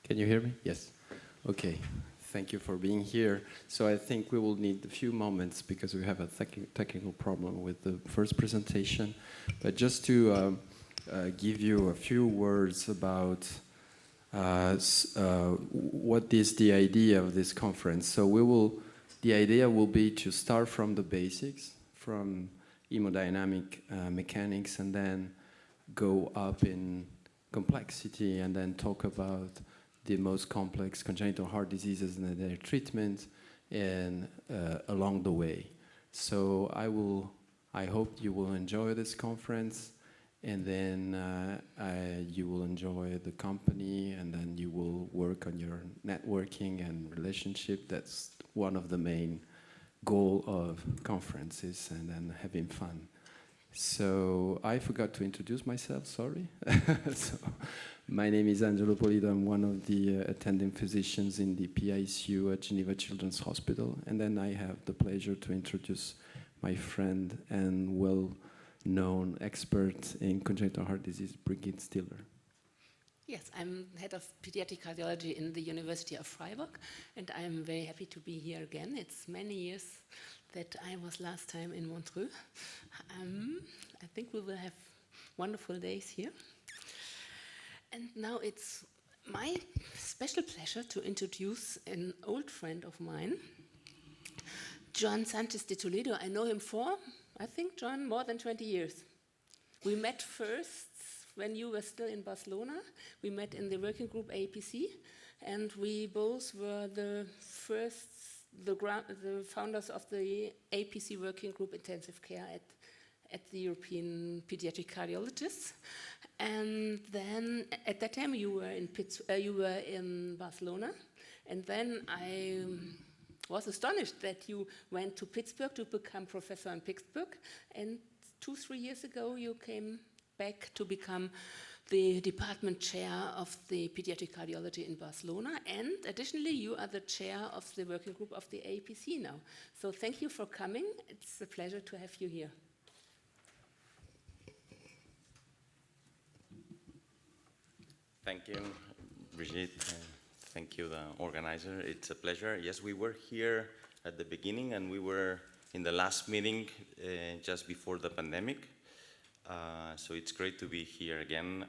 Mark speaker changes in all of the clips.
Speaker 1: Can you hear me? Yes. Okay. Thank you for being here. So I think we will need a few moments because we have a technical problem with the first presentation. But just to give you a few words about what is the idea of this conference. So the idea will be to start from the basics, from hemodynamic mechanics, and then go up in complexity, and then talk about the most complex congenital heart diseases and their treatment, and along the way. So I hope you will enjoy this conference, and then you will enjoy the company, and then you will work on your networking and relationship. That's one of the main goal of conferences, and then having fun. So I forgot to introduce myself, sorry. So, my name is Angelo Polido. I'm one of the attending physicians in the PICU at Geneva Children's Hospital. And then I have the pleasure to introduce my friend and well-known expert in congenital heart disease, Brigitte Stiller.
Speaker 2: Yes, I'm head of pediatric cardiology in the University of Freiburg, and I'm very happy to be here again. It's many years that I was last time in Montreux. I think we will have wonderful days here. And now it's my special pleasure to introduce an old friend of mine, John Sanchez de Toledo. I know him for, I think, John, more than 20 years. We met first when you were still in Barcelona. We met in the working group APC, and we both were the founders of the APC working group intensive care at the European Pediatric Cardiologists. And then at that time you were in Barcelona, and then I was astonished that you went to Pittsburgh to become professor in Pittsburgh, and 2-3 years ago you came back to become the department chair of the pediatric cardiology in Barcelona, and additionally you are the chair of the working group of the APC now. So thank you for coming. It's a pleasure to have you here.
Speaker 3: Thank you, Brigitte. Thank you, the organizer. It's a pleasure. Yes, we were here at the beginning, and we were in the last meeting just before the pandemic. So it's great to be here again.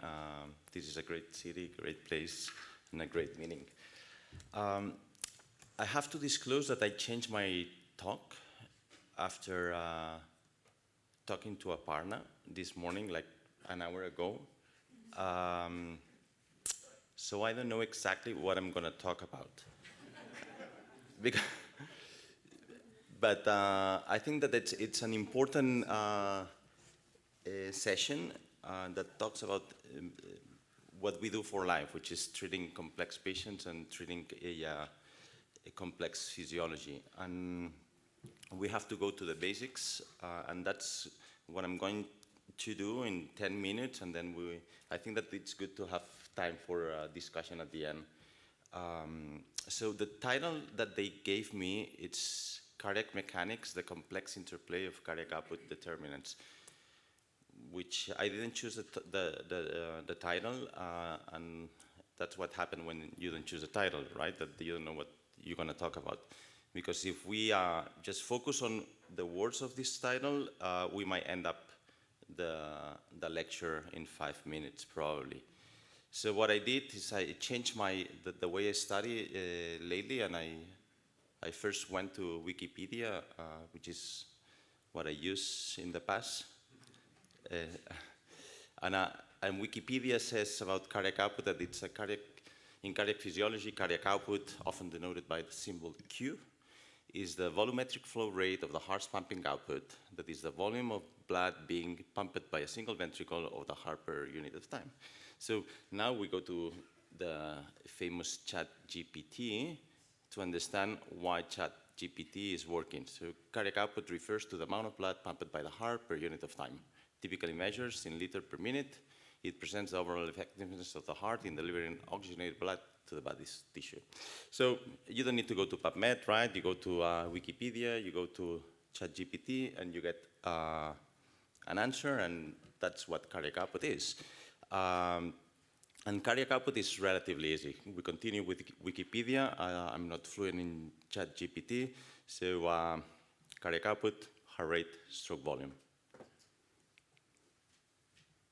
Speaker 3: This is a great city, great place, and a great meeting. I have to disclose that I changed my talk after talking to a partner this morning, like an hour ago. So I don't know exactly what I'm going to talk about. But I think that it's an important session that talks about what we do for life, which is treating complex patients and treating a complex physiology. And we have to go to the basics, and that's what I'm going to do in 10 minutes, and then I think that it's good to have time for discussion at the end. So the title that they gave me, it's Cardiac Mechanics, the Complex Interplay of Cardiac Output Determinants, which I didn't choose the title, and that's what happened when you don't choose a title, right? That you don't know what you're going to talk about. Because if we just focus on the words of this title, we might end up the lecture in 5 minutes, probably. So what I did is I changed the way I study lately, and I first went to Wikipedia, which is what I used in the past. And Wikipedia says about cardiac output that it's in cardiac physiology, cardiac output, often denoted by the symbol Q, is the volumetric flow rate of the heart's pumping output. That is the volume of blood being pumped by a single ventricle of the heart per unit of time. So now we go to the famous ChatGPT to understand why ChatGPT is working. So cardiac output refers to the amount of blood pumped by the heart per unit of time. Typically measures in liters per minute. It presents the overall effectiveness of the heart in delivering oxygenated blood to the body's tissue. So you don't need to go to PubMed, right? You go to Wikipedia, you go to ChatGPT, and you get an answer, and that's what cardiac output is. And cardiac output is relatively easy. We continue with Wikipedia. I'm not fluent in ChatGPT, so cardiac output, heart rate, stroke volume.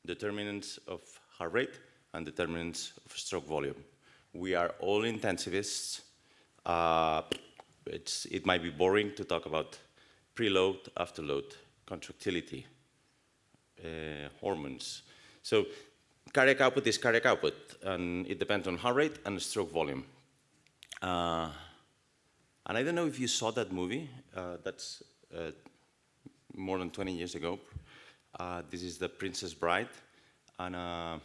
Speaker 3: Determinants of heart rate and determinants of stroke volume. We are all intensivists. It might be boring to talk about preload, afterload, contractility, hormones. So cardiac output is cardiac output, and it depends on heart rate and stroke volume. And I don't know if you saw that movie. That's more than 20 years ago. This is The Princess Bride, and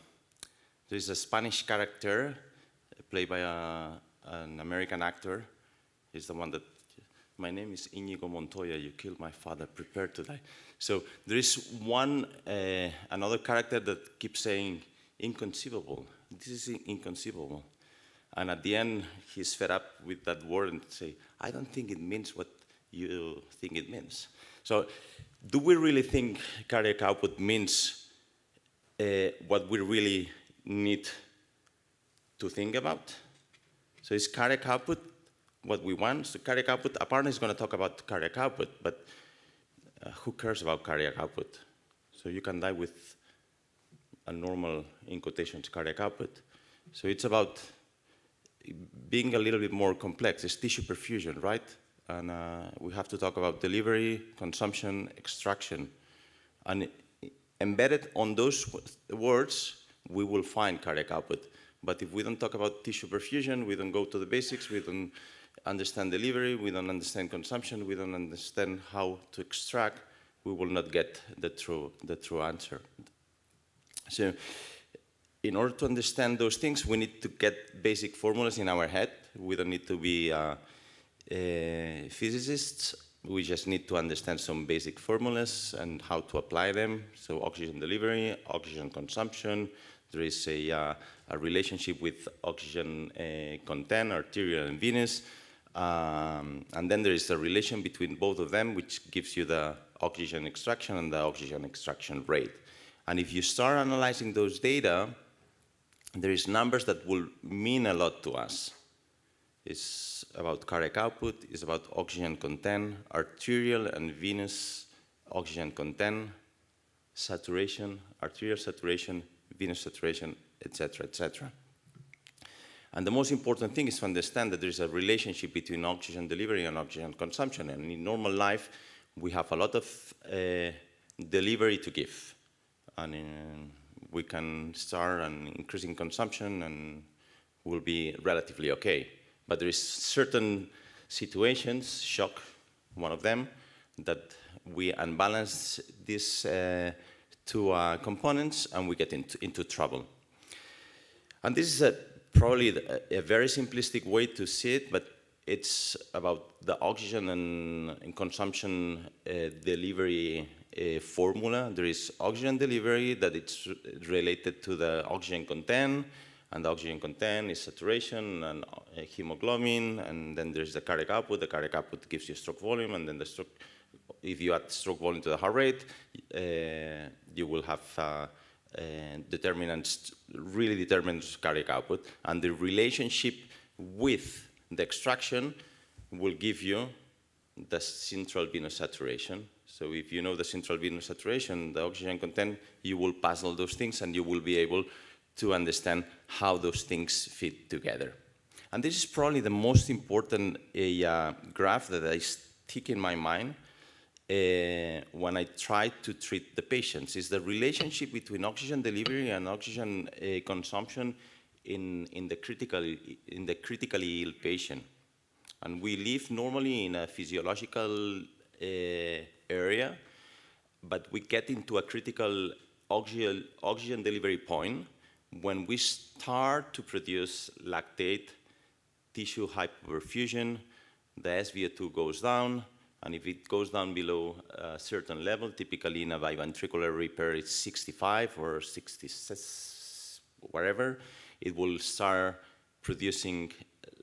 Speaker 3: there's a Spanish character played by an American actor. He's the one that, my name is Íñigo Montoya, you killed my father, prepare to die. So there is another character that keeps saying, inconceivable, this is inconceivable. And at the end, he's fed up with that word and say, I don't think it means what you think it means. So do we really think cardiac output means what we really need to think about? So is cardiac output what we want? So cardiac output, apparently is going to talk about cardiac output, but who cares about cardiac output? So you can die with a normal, in quotations, cardiac output. So it's about being a little bit more complex. It's tissue perfusion, right? And we have to talk about delivery, consumption, extraction. And embedded on those words, we will find cardiac output. But if we don't talk about tissue perfusion, we don't go to the basics, we don't understand delivery, we don't understand consumption, we don't understand how to extract, we will not get the true answer. So in order to understand those things, we need to get basic formulas in our head. We don't need to be physicists. We just need to understand some basic formulas and how to apply them. So oxygen delivery, oxygen consumption. There is a relationship with oxygen content, arterial and venous. And then there is a relation between both of them, which gives you the oxygen extraction and the oxygen extraction rate. And if you start analyzing those data, there is numbers that will mean a lot to us. It's about cardiac output, it's about oxygen content, arterial and venous oxygen content, saturation, arterial saturation, venous saturation, etc., etc. And the most important thing is to understand that there is a relationship between oxygen delivery and oxygen consumption. And in normal life, we have a lot of delivery to give. And we can start increasing consumption and we'll be relatively okay. But there is certain situations, shock, one of them, that we unbalance these two components and we get into trouble. And this is probably a very simplistic way to see it, but it's about the oxygen and consumption delivery formula. There is oxygen delivery that it's related to the oxygen content, and the oxygen content is saturation and hemoglobin, and then there's the cardiac output. The cardiac output gives you stroke volume, and then the stroke, if you add stroke volume to the heart rate, you will have determinants, really determines cardiac output, and the relationship with the extraction will give you the central venous saturation. So if you know the central venous saturation, the oxygen content, you will puzzle those things and you will be able to understand how those things fit together. And this is probably the most important graph that I stick in my mind when I try to treat the patients, is the relationship between oxygen delivery and oxygen consumption in the critically ill patient. And we live normally in a physiological area, but we get into a critical oxygen delivery point when we start to produce lactate, tissue hyperperfusion, the SVO2 goes down, and if it goes down below a certain level, typically in a biventricular repair it's 65 or 66, whatever, it will start producing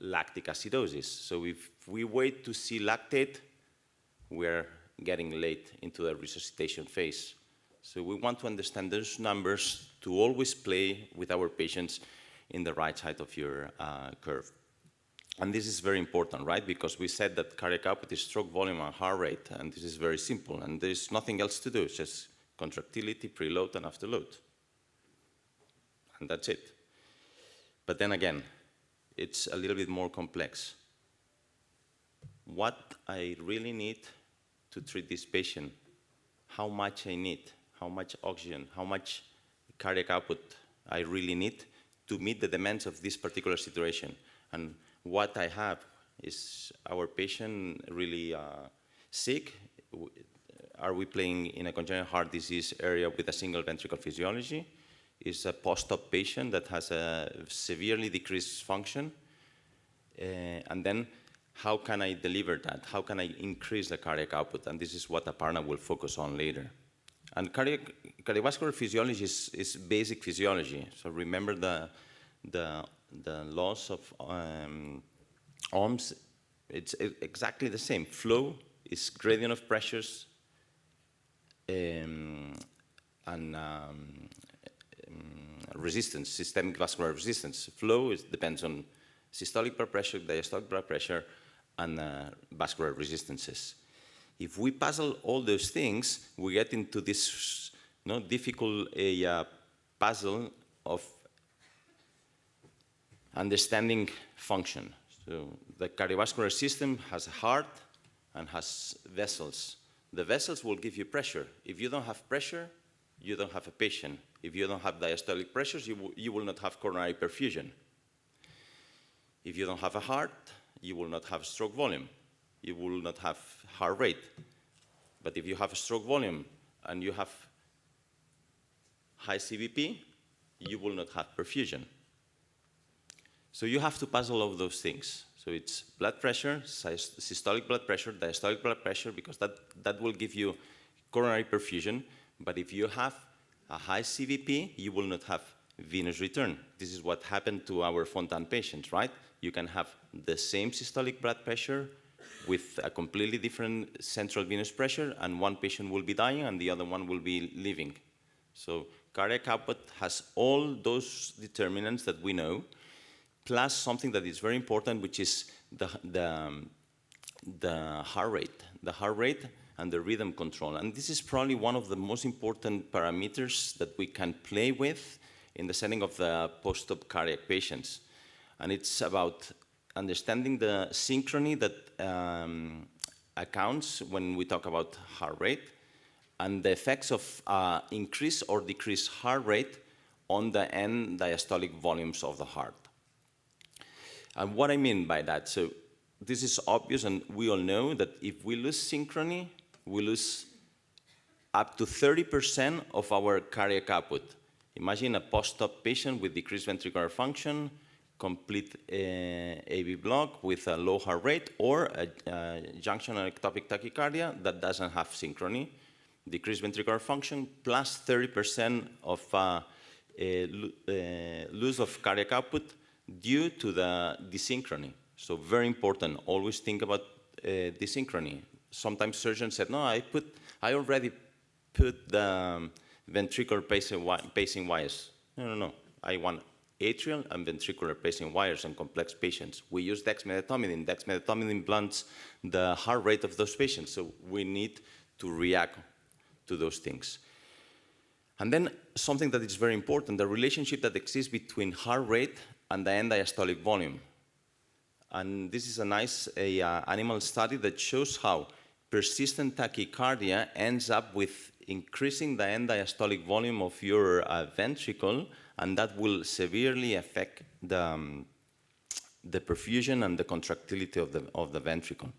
Speaker 3: lactic acidosis. So if we wait to see lactate, we're getting late into the resuscitation phase. So we want to understand those numbers to always play with our patients in the right side of your curve. And this is very important, right? Because we said that cardiac output is stroke volume and heart rate, and this is very simple, and there's nothing else to do. It's just contractility, preload, and afterload. And that's it. But then again, it's a little bit more complex. What I really need to treat this patient, how much I need, how much oxygen, how much cardiac output I really need to meet the demands of this particular situation. And what I have is our patient really sick. Are we playing in a congenital heart disease area with a single ventricle physiology? Is a post-op patient that has a severely decreased function. And then how can I deliver that? How can I increase the cardiac output? And this is what Aparna will focus on later. And cardiovascular physiology is basic physiology. So remember the laws of Ohm's. It's exactly the same. Flow is gradient of pressures and resistance, systemic vascular resistance. Flow depends on systolic blood pressure, diastolic blood pressure, and vascular resistances. If we puzzle all those things, we get into this difficult puzzle of understanding function. So the cardiovascular system has a heart and has vessels. The vessels will give you pressure. If you don't have pressure, you don't have a patient. If you don't have diastolic pressures, you will not have coronary perfusion. If you don't have a heart, you will not have stroke volume. You will not have heart rate. But if you have a stroke volume and you have high CVP, you will not have perfusion. So you have to puzzle all those things. So it's blood pressure, systolic blood pressure, diastolic blood pressure, because that will give you coronary perfusion. But if you have a high CVP, you will not have venous return. This is what happened to our Fontan patients, right? You can have the same systolic blood pressure with a completely different central venous pressure, and one patient will be dying and the other one will be living. So cardiac output has all those determinants that we know, plus something that is very important, which is the heart rate. The heart rate and the rhythm control. And this is probably one of the most important parameters that we can play with in the setting of the post-op cardiac patients. And it's about understanding the synchrony that accounts when we talk about heart rate and the effects of increase or decrease heart rate on the end diastolic volumes of the heart. And what I mean by that, so this is obvious, and we all know that if we lose synchrony, we lose up to 30% of our cardiac output. Imagine a post-op patient with decreased ventricular function, complete AV block with a low heart rate, or a junctional ectopic tachycardia that doesn't have synchrony. Decreased ventricular function plus 30% of loss of cardiac output due to the desynchrony. So very important, always think about desynchrony. Sometimes surgeons said, no, I already put the ventricular pacing wires. No. I want atrial and ventricular pacing wires in complex patients. We use dexmedetomidine. Dexmedetomidine blunts the heart rate of those patients, so we need to react to those things. And then something that is very important, the relationship that exists between heart rate and the end diastolic volume. And this is a nice animal study that shows how persistent tachycardia ends up with increasing the end diastolic volume of your ventricle, and that will severely affect the perfusion and the contractility of the ventricle.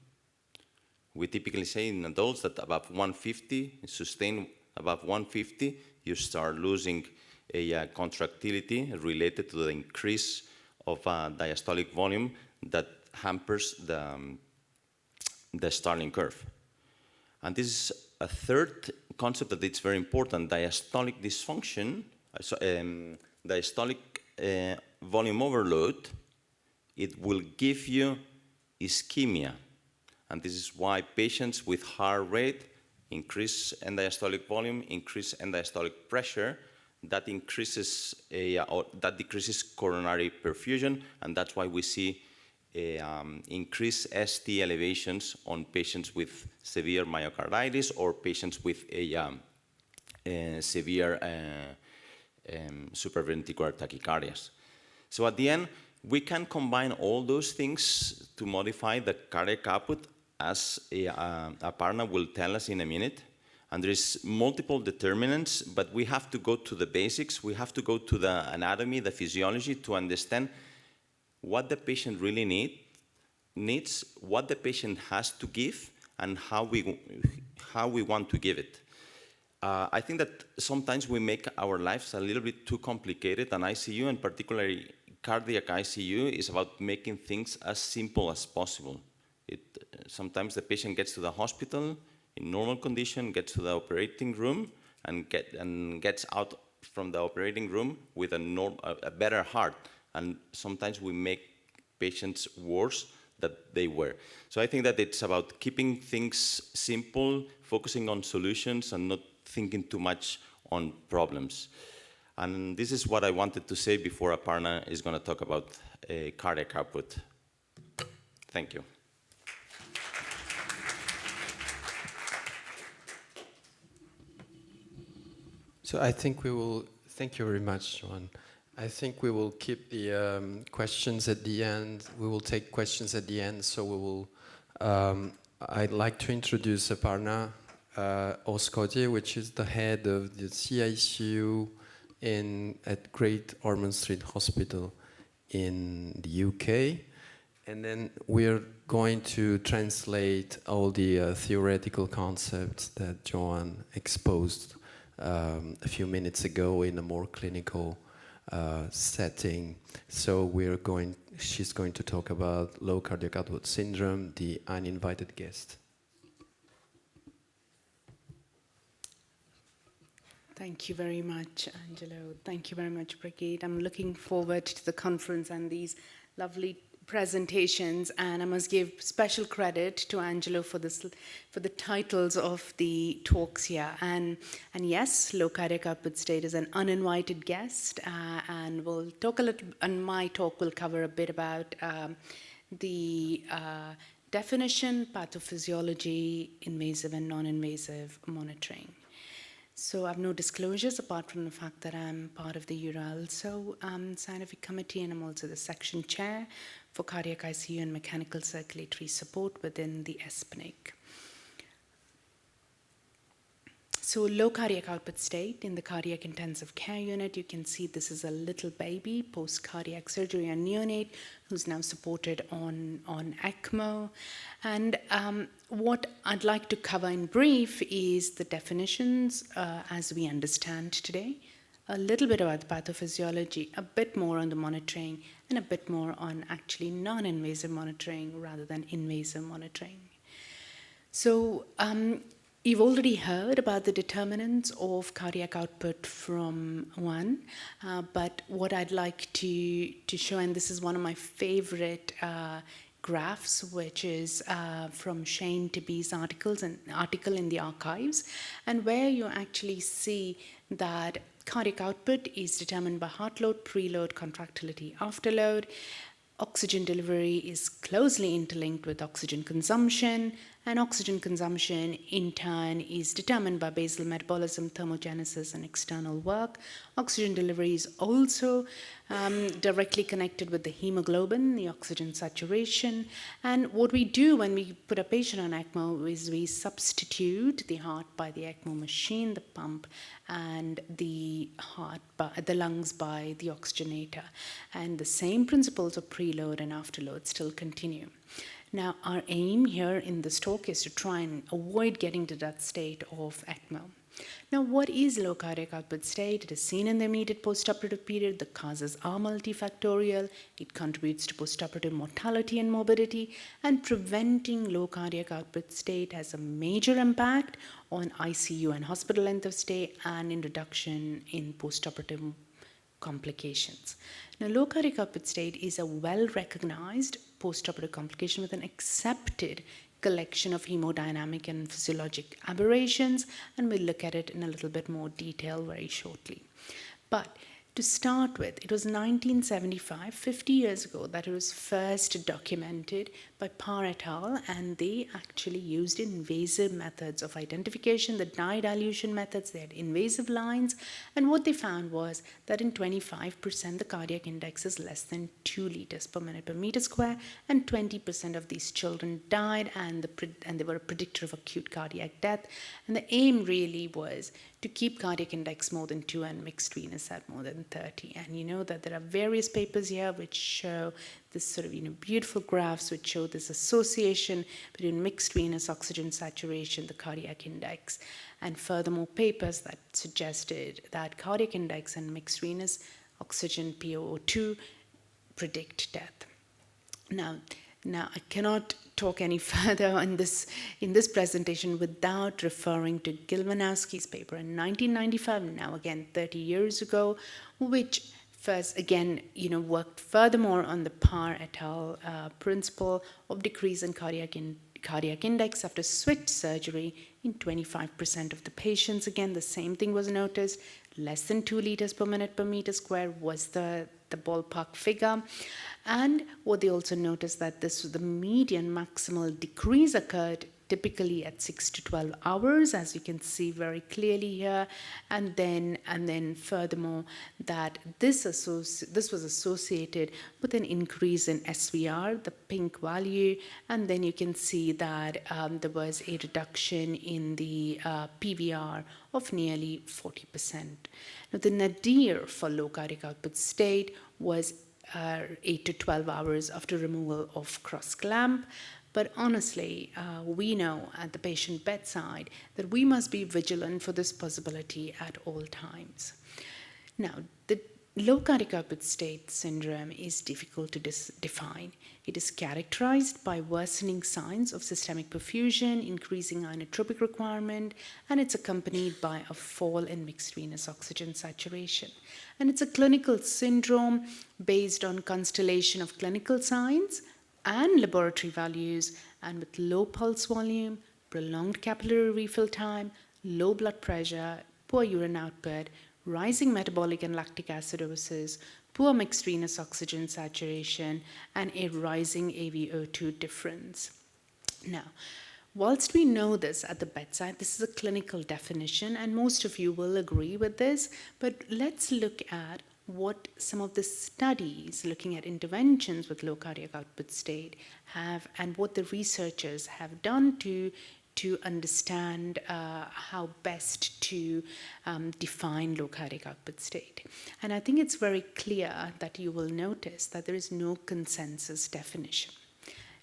Speaker 3: We typically say in adults that above 150, sustained above 150, you start losing a contractility related to the increase of diastolic volume that hampers the Starling curve. And this is a third concept that it's very important, diastolic dysfunction, diastolic volume overload. It will give you ischemia. And this is why patients with heart rate, increase end diastolic volume, increase end diastolic pressure, that increases or that decreases coronary perfusion, and that's why we see increased ST elevations on patients with severe myocarditis or patients with severe supraventricular tachycardias. So at the end, we can combine all those things to modify the cardiac output, as Aparna will tell us in a minute. And there is multiple determinants, but we have to go to the basics. We have to go to the anatomy, the physiology, to understand what the patient really needs, what the patient has to give, and how we want to give it. I think that sometimes we make our lives a little bit too complicated, and ICU, and particularly cardiac ICU, is about making things as simple as possible. Sometimes the patient gets to the hospital in normal condition, gets to the operating room, and gets out from the operating room with a better heart. And sometimes we make patients worse than they were. So I think that it's about keeping things simple, focusing on solutions, and not thinking too much on problems. And this is what I wanted to say before Aparna is going to talk about cardiac output. Thank you.
Speaker 1: So I think we will, thank you very much, Joan. I think we will keep the questions at the end. We will take questions at the end, so we will, I'd like to introduce Aparna Oskodi, which is the head of the CICU at Great Ormond Street Hospital in the UK. And then we're going to translate all the theoretical concepts that Joan exposed a few minutes ago in a more clinical setting. So she's going to talk about low cardiac output syndrome, the uninvited guest.
Speaker 4: Thank you very much, Angelo. Thank you very much, Brigitte. I'm looking forward to the conference and these lovely presentations, and I must give special credit to Angelo for the titles of the talks here. And yes, low cardiac output state is an uninvited guest, and we'll talk a little. And my talk will cover a bit about the definition, pathophysiology, invasive and non-invasive monitoring. So I have no disclosures apart from the fact that I'm part of the URALSO scientific committee, and I'm also the section chair for cardiac ICU and mechanical circulatory support within the EPNV. So low cardiac output state in the cardiac intensive care unit, you can see this is a little baby post-cardiac surgery, a neonate who's now supported on ECMO. And what I'd like to cover in brief is the definitions as we understand today, a little bit about the pathophysiology, a bit more on the monitoring, and a bit more on actually non-invasive monitoring rather than invasive monitoring. So you've already heard about the determinants of cardiac output from Juan, but what I'd like to show, and this is one of my favorite graphs, which is from Shane Tibby's article in the archives, and where you actually see that cardiac output is determined by heart load, preload, contractility, afterload. Oxygen delivery is closely interlinked with oxygen consumption, and oxygen consumption in turn is determined by basal metabolism, thermogenesis, and external work. Oxygen delivery is also directly connected with the hemoglobin, the oxygen saturation. And what we do when we put a patient on ECMO is we substitute the heart by the ECMO machine, the pump, and the lungs by the oxygenator. And the same principles of preload and afterload still continue. Now, our aim here in this talk is to try and avoid getting to that state of ECMO. Now, what is low cardiac output state? It is seen in the immediate postoperative period. The causes are multifactorial. It contributes to postoperative mortality and morbidity, and preventing low cardiac output state has a major impact on ICU and hospital length of stay and in reduction in postoperative complications. Now, low cardiac output state is a well-recognized postoperative complication with an accepted collection of hemodynamic and physiologic aberrations, and we'll look at it in a little bit more detail very shortly. But to start with, it was 1975, 50 years ago, that it was first documented by Parr et al., and they actually used invasive methods of identification, the dye dilution methods. They had invasive lines, and what they found was that in 25%, the cardiac index is less than 2 liters per minute per meter square, and 20% of these children died, and they were a predictor of acute cardiac death. And the aim really was to keep cardiac index more than 2 and mixed venous at more than 30. And you know that there are various papers here which show this sort of, beautiful graphs which show this association between mixed venous oxygen saturation, the cardiac index, and furthermore papers that suggested that cardiac index and mixed venous oxygen PaO2 predict death. Now I cannot talk any further in this presentation without referring to Gilvanowski's paper in 1995, now again 30 years ago, which first again worked furthermore on the Parr et al. Principle of decrease in cardiac index after switch surgery in 25% of the patients. Again, the same thing was noticed. Less than 2 liters per minute per meter square was the ballpark figure. And what they also noticed that the median maximal decrease occurred typically at 6 to 12 hours, as you can see very clearly here. And then furthermore, that this was associated with an increase in SVR, the pink value, and then you can see that there was a reduction in the PVR of nearly 40%. Now, the nadir for low cardiac output state was 8 to 12 hours after removal of cross clamp. But honestly, we know at the patient bedside that we must be vigilant for this possibility at all times. Now, the low cardiac output state syndrome is difficult to define. It is characterized by worsening signs of systemic perfusion, increasing inotropic requirement, and it's accompanied by a fall in mixed venous oxygen saturation. And it's a clinical syndrome based on constellation of clinical signs and laboratory values, and with low pulse volume, prolonged capillary refill time, low blood pressure, poor urine output, rising metabolic and lactic acidosis, poor mixed venous oxygen saturation, and a rising AVO2 difference. Now, whilst we know this at the bedside, this is a clinical definition, and most of you will agree with this, but let's look at what some of the studies looking at interventions with low cardiac output state have, and what the researchers have done to understand how best to define low cardiac output state. And I think it's very clear that you will notice that there is no consensus definition.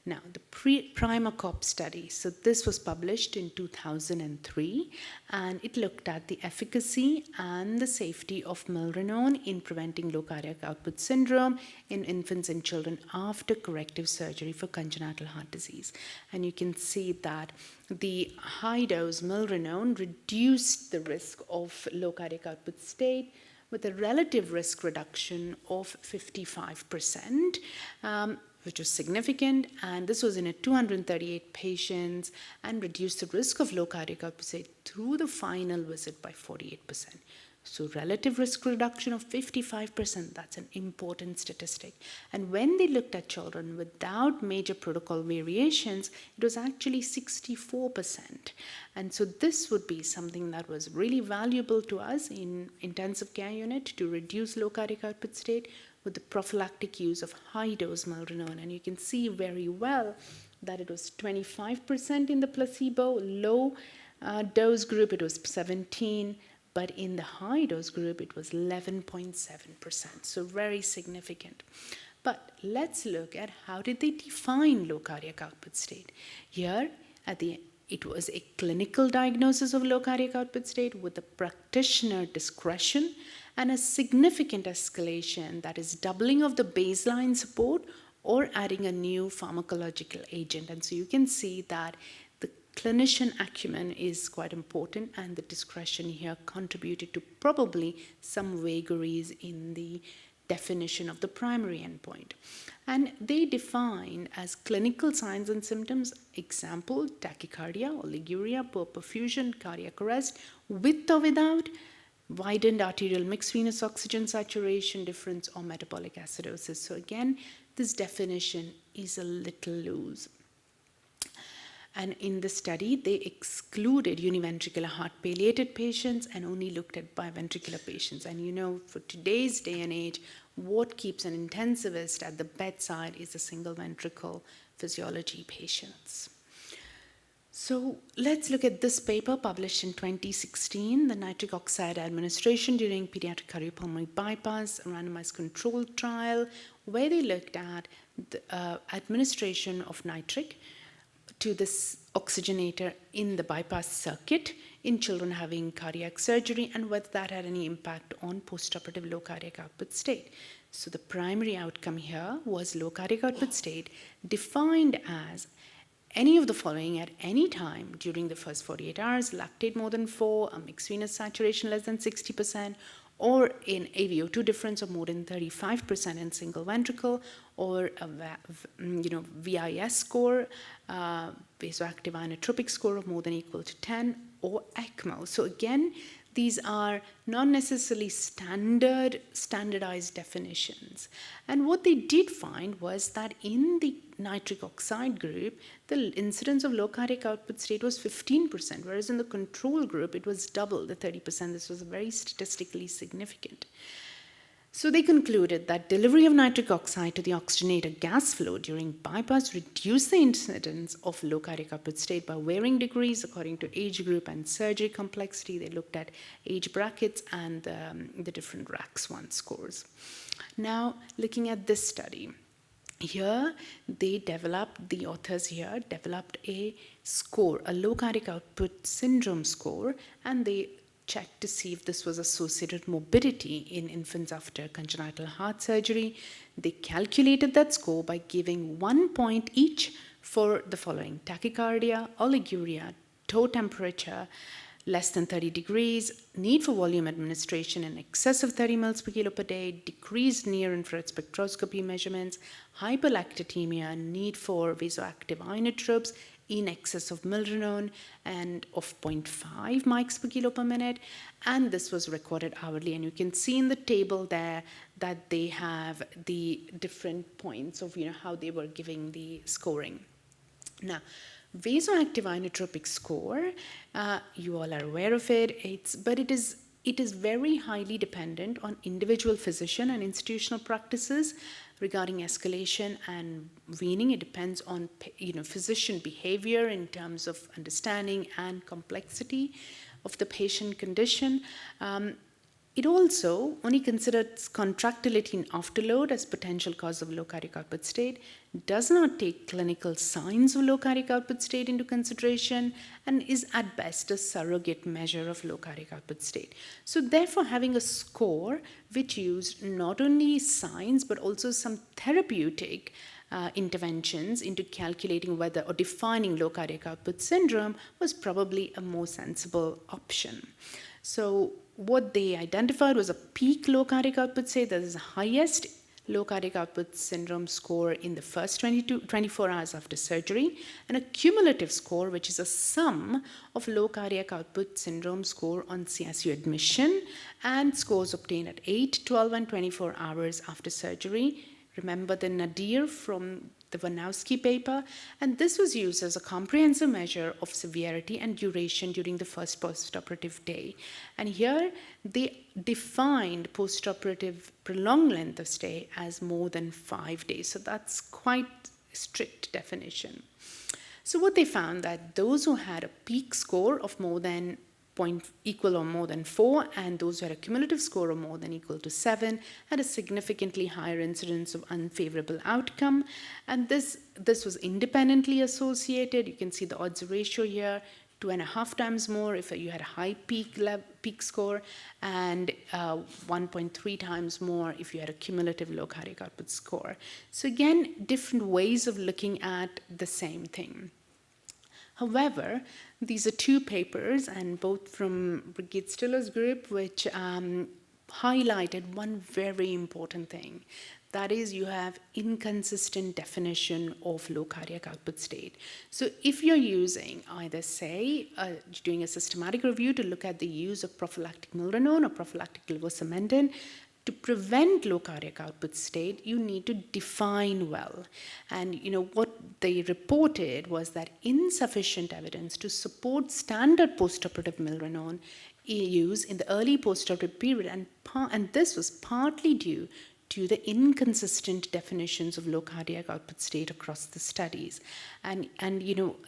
Speaker 4: Now, the PRIMACOP study, so this was published in 2003, and it looked at the efficacy and the safety of milrinone in preventing low cardiac output syndrome in infants and children after corrective surgery for congenital heart disease. And you can see that the high-dose milrinone reduced the risk of low cardiac output state with a relative risk reduction of 55%, which was significant, and this was in 238 patients, and reduced the risk of low cardiac output state through the final visit by 48%. So relative risk reduction of 55%, that's an important statistic. And when they looked at children without major protocol variations, it was actually 64%. And so this would be something that was really valuable to us in intensive care unit to reduce low cardiac output state with the prophylactic use of high-dose milrinone. And you can see very well that it was 25% in the placebo, low dose group, it was 17%, but in the high-dose group, it was 11.7%, so very significant. But let's look at how did they define low cardiac output state. Here, it was a clinical diagnosis of low cardiac output state with the practitioner discretion and a significant escalation, that is doubling of the baseline support or adding a new pharmacological agent. And so you can see that the clinician acumen is quite important, and the discretion here contributed to probably some vagaries in the definition of the primary endpoint. And they define as clinical signs and symptoms, example, tachycardia, oliguria, poor perfusion, cardiac arrest, with or without widened arterial mixed venous oxygen saturation difference, or metabolic acidosis. So again, this definition is a little loose. And in the study, they excluded univentricular heart palliated patients and only looked at biventricular patients. And you know, for today's day and age, what keeps an intensivist at the bedside is the single ventricle physiology patients. So let's look at this paper published in 2016, the nitric oxide administration during pediatric cardiopulmonary bypass, a randomized controlled trial, where they looked at the administration of nitric to this oxygenator in the bypass circuit in children having cardiac surgery and whether that had any impact on postoperative low cardiac output state. So the primary outcome here was low cardiac output state defined as any of the following at any time during the first 48 hours: lactate more than 4, a mixed venous saturation less than 60%, or an AVO2 difference of more than 35% in single ventricle, or a VIS score, vasoactive inotropic score of more than equal to 10, or ECMO. So again, these are not necessarily standardized definitions. And what they did find was that in the nitric oxide group, the incidence of low cardiac output state was 15%, whereas in the control group, it was double the 30%. This was very statistically significant. So they concluded that delivery of nitric oxide to the oxygenator gas flow during bypass reduced the incidence of low cardiac output state by varying degrees according to age group and surgery complexity. They looked at age brackets and the different RACS1 scores. Now, looking at this study, here the authors here developed a score, a low cardiac output syndrome score, and they checked to see if this was associated with morbidity in infants after congenital heart surgery. They calculated that score by giving 1 point each for the following: tachycardia, oliguria, toe temperature less than 30 degrees, need for volume administration in excess of 30 mL per kilo per day, decreased near-infrared spectroscopy measurements, hyperlactatemia, need for vasoactive inotropes in excess of milrinone and of 0.5 mics per kilo per minute, and this was recorded hourly. And you can see in the table there that they have the different points of how they were giving the scoring. Now, vasoactive inotropic score, you all are aware of it. But it is very highly dependent on individual physician and institutional practices regarding escalation and weaning. It depends on physician behavior in terms of understanding and complexity of the patient condition. It also only considers contractility and afterload as potential cause of low cardiac output state, does not take clinical signs of low cardiac output state into consideration, and is at best a surrogate measure of low cardiac output state. So therefore, having a score which used not only signs but also some therapeutic interventions into calculating whether or defining low cardiac output syndrome was probably a more sensible option. So what they identified was a peak low cardiac output state, that is the highest low cardiac output syndrome score in the first 24 hours after surgery, and a cumulative score, which is a sum of low cardiac output syndrome score on CSU admission and scores obtained at 8, 12, and 24 hours after surgery. Remember the nadir from the Wanowski paper, and this was used as a comprehensive measure of severity and duration during the first postoperative day. And here they defined postoperative prolonged length of stay as more than 5 days. So that's quite a strict definition. So what they found that those who had a peak score of more than equal or more than 4, and those who had a cumulative score of more than equal to 7 had a significantly higher incidence of unfavorable outcome. And this was independently associated. You can see the odds ratio here, 2.5 times more if you had a high peak score, and 1.3 times more if you had a cumulative low cardiac output score. So again, different ways of looking at the same thing. However, these are two papers, and both from Brigitte Stiller's group, which highlighted one very important thing. That is, you have inconsistent definition of low cardiac output state. So if you're using either, say, doing a systematic review to look at the use of prophylactic milrinone or prophylactic levosimendan, to prevent low cardiac output state, you need to define well. And what they reported was that insufficient evidence to support standard postoperative milrinone use in the early postoperative period, and this was partly due to the inconsistent definitions of low cardiac output state across the studies. And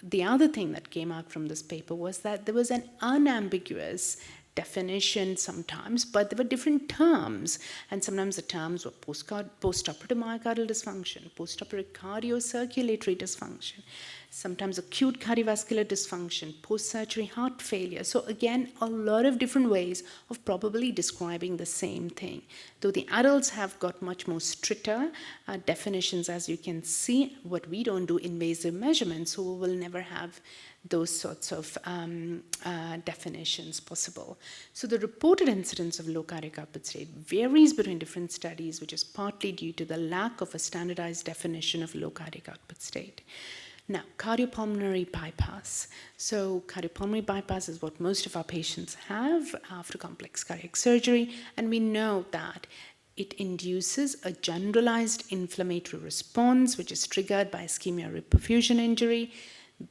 Speaker 4: the other thing that came out from this paper was that there was an unambiguous definition sometimes, but there were different terms, and sometimes the terms were postoperative myocardial dysfunction, postoperative cardiocirculatory dysfunction, sometimes acute cardiovascular dysfunction, post-surgery heart failure. So again, a lot of different ways of probably describing the same thing. Though the adults have got much more stricter definitions, as you can see, what we don't do invasive measurements, so we will never have those sorts of definitions possible. So the reported incidence of low cardiac output state varies between different studies, which is partly due to the lack of a standardized definition of low cardiac output state. Now, cardiopulmonary bypass. So cardiopulmonary bypass is what most of our patients have after complex cardiac surgery, and we know that it induces a generalized inflammatory response, which is triggered by ischemia reperfusion injury.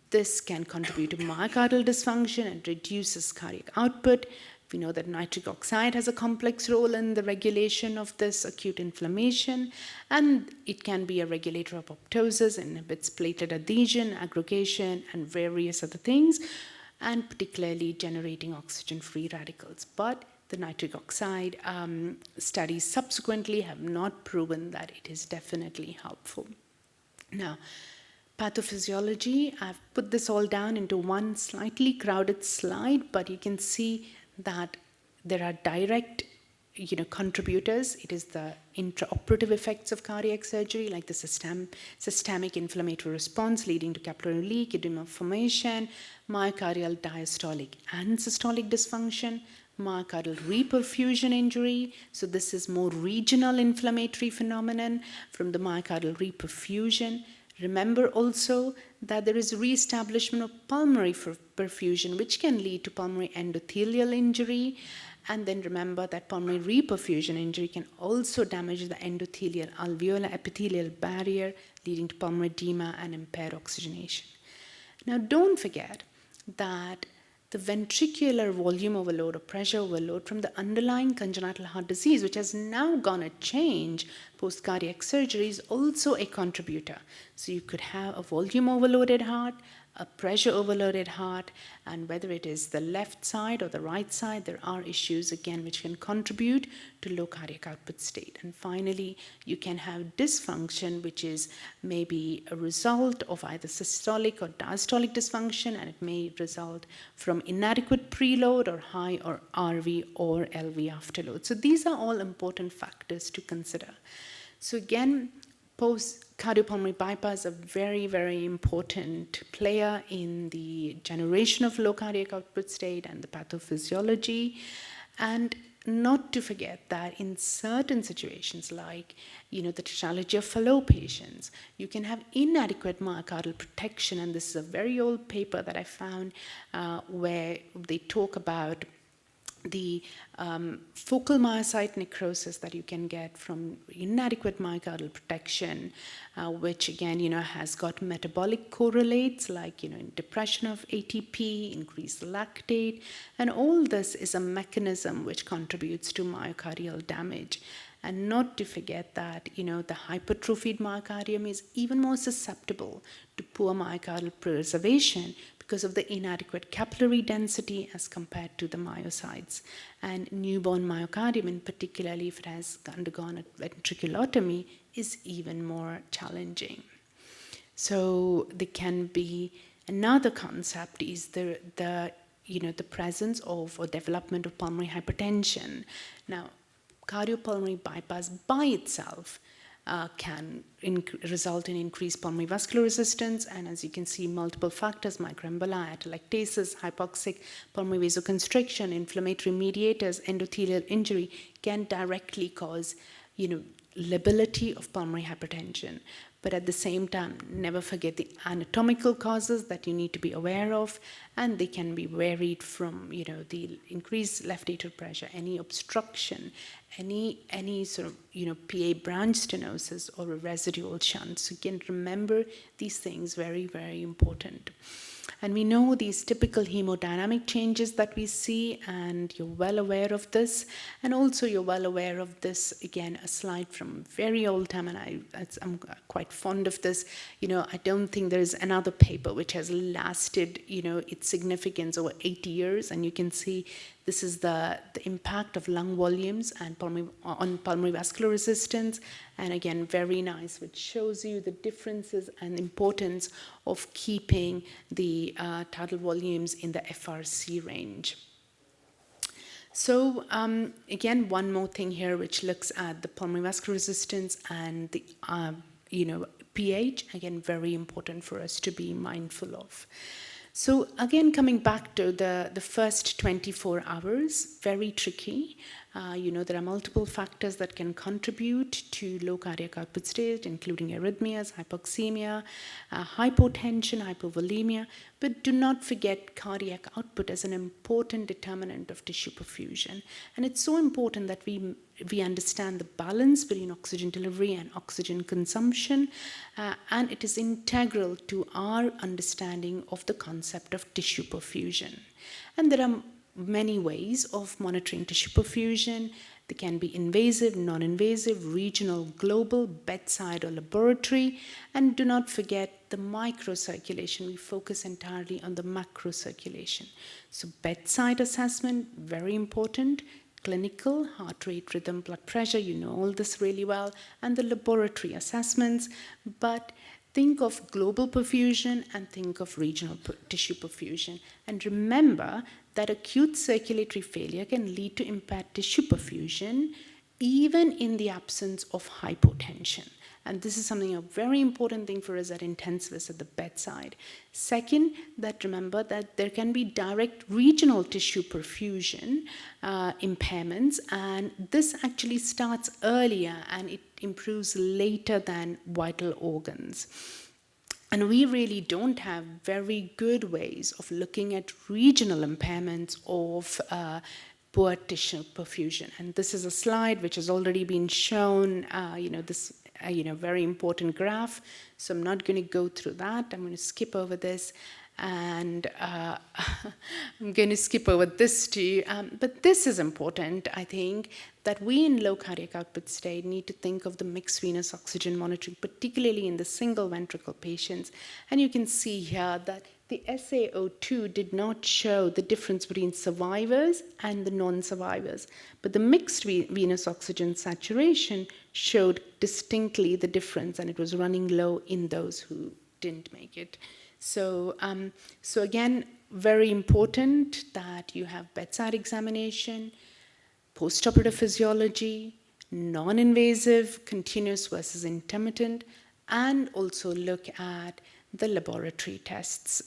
Speaker 4: This can contribute to myocardial dysfunction and reduces cardiac output. We know that nitric oxide has a complex role in the regulation of this acute inflammation, and it can be a regulator of apoptosis, inhibits platelet adhesion, aggregation, and various other things, and particularly generating oxygen-free radicals. But the nitric oxide studies subsequently have not proven that it is definitely helpful. Now, pathophysiology, I've put this all down into one slightly crowded slide, but you can see that there are direct contributors. It is the intraoperative effects of cardiac surgery, like the systemic inflammatory response leading to capillary leak, edema formation, myocardial diastolic and systolic dysfunction, myocardial reperfusion injury. So this is more regional inflammatory phenomenon from the myocardial reperfusion. Remember also that there is re-establishment of pulmonary perfusion, which can lead to pulmonary endothelial injury. And then remember that pulmonary reperfusion injury can also damage the endothelial alveolar epithelial barrier, leading to pulmonary edema and impaired oxygenation. Now, don't forget that the ventricular volume overload or pressure overload from the underlying congenital heart disease, which has now gone a change post-cardiac surgery, is also a contributor. So you could have a volume overloaded heart, a pressure overloaded heart, and whether it is the left side or the right side, there are issues again which can contribute to low cardiac output state. And finally, you can have dysfunction, which is maybe a result of either systolic or diastolic dysfunction, and it may result from inadequate preload or high or RV or LV afterload. So these are all important factors to consider. So again, cardiopulmonary bypass is a very, very important player in the generation of low cardiac output state and the pathophysiology. And not to forget that in certain situations, like the tetralogy of Fallot patients, you can have inadequate myocardial protection. And this is a very old paper that I found where they talk about the focal myocyte necrosis that you can get from inadequate myocardial protection, which again, has got metabolic correlates like, depression of ATP, increased lactate, and all this is a mechanism which contributes to myocardial damage. And not to forget that, the hypertrophied myocardium is even more susceptible to poor myocardial preservation because of the inadequate capillary density as compared to the myocytes. And newborn myocardium, in particularly if it has undergone a ventriculotomy, is even more challenging. So there can be another concept is the presence of or development of pulmonary hypertension. Now, cardiopulmonary bypass by itself can result in increased pulmonary vascular resistance. And as you can see, multiple factors, microemboli, atelectasis, hypoxic pulmonary vasoconstriction, inflammatory mediators, endothelial injury can directly cause, lability of pulmonary hypertension. But at the same time, never forget the anatomical causes that you need to be aware of, and they can be varied from, the increased left atrial pressure, any obstruction, any sort of, PA branch stenosis or a residual shunt. So you can remember these things, very, very important. And we know these typical hemodynamic changes that we see, and you're well aware of this. And also you're well aware of this, again, a slide from very old time, and I'm quite fond of this. I don't think there's another paper which has lasted, its significance over 80 years, and you can see this is the impact of lung volumes and on pulmonary vascular resistance. And again, very nice, which shows you the differences and importance of keeping the tidal volumes in the FRC range. So again, one more thing here, which looks at the pulmonary vascular resistance and the pH. Again, very important for us to be mindful of. So again, coming back to the first 24 hours, very tricky. There are multiple factors that can contribute to low cardiac output state, including arrhythmias, hypoxemia, hypotension, hypovolemia. But do not forget cardiac output as an important determinant of tissue perfusion. And it's so important that we understand the balance between oxygen delivery and oxygen consumption, and it is integral to our understanding of the concept of tissue perfusion. And there are many ways of monitoring tissue perfusion. They can be invasive, non-invasive, regional, global, bedside or laboratory. And do not forget the microcirculation. We focus entirely on the macrocirculation. So bedside assessment, very important. Clinical, heart rate, rhythm, blood pressure, you know all this really well. And the laboratory assessments. But think of global perfusion and think of regional tissue perfusion. And remember that acute circulatory failure can lead to impaired tissue perfusion even in the absence of hypotension. And this is something, a very important thing for us at intensivists at the bedside. Second, that remember that there can be direct regional tissue perfusion impairments, and this actually starts earlier and it improves later than vital organs. And we really don't have very good ways of looking at regional impairments of poor tissue perfusion. And this is a slide which has already been shown, this very important graph. So I'm not going to go through that. I'm going to skip over this. And I'm going to skip over this too. But this is important, I think, that we in low cardiac output state need to think of the mixed venous oxygen monitoring, particularly in the single ventricle patients. And you can see here that the SaO2 did not show the difference between survivors and the non-survivors. But the mixed venous oxygen saturation showed distinctly the difference, and it was running low in those who didn't make it. So again, very important that you have bedside examination, postoperative physiology, non-invasive, continuous versus intermittent, and also look at the laboratory tests.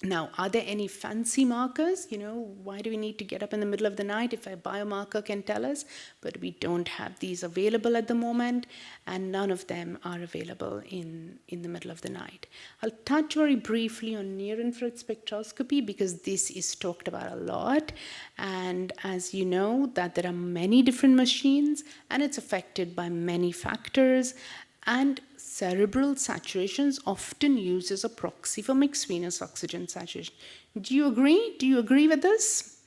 Speaker 4: Now, are there any fancy markers? Why do we need to get up in the middle of the night if a biomarker can tell us? But we don't have these available at the moment, and none of them are available in the middle of the night. I'll touch very briefly on near-infrared spectroscopy because this is talked about a lot. And as you know, that there are many different machines, and it's affected by many factors. And cerebral saturation is often used as a proxy for mixed venous oxygen saturation. Do you agree? Do you agree with this?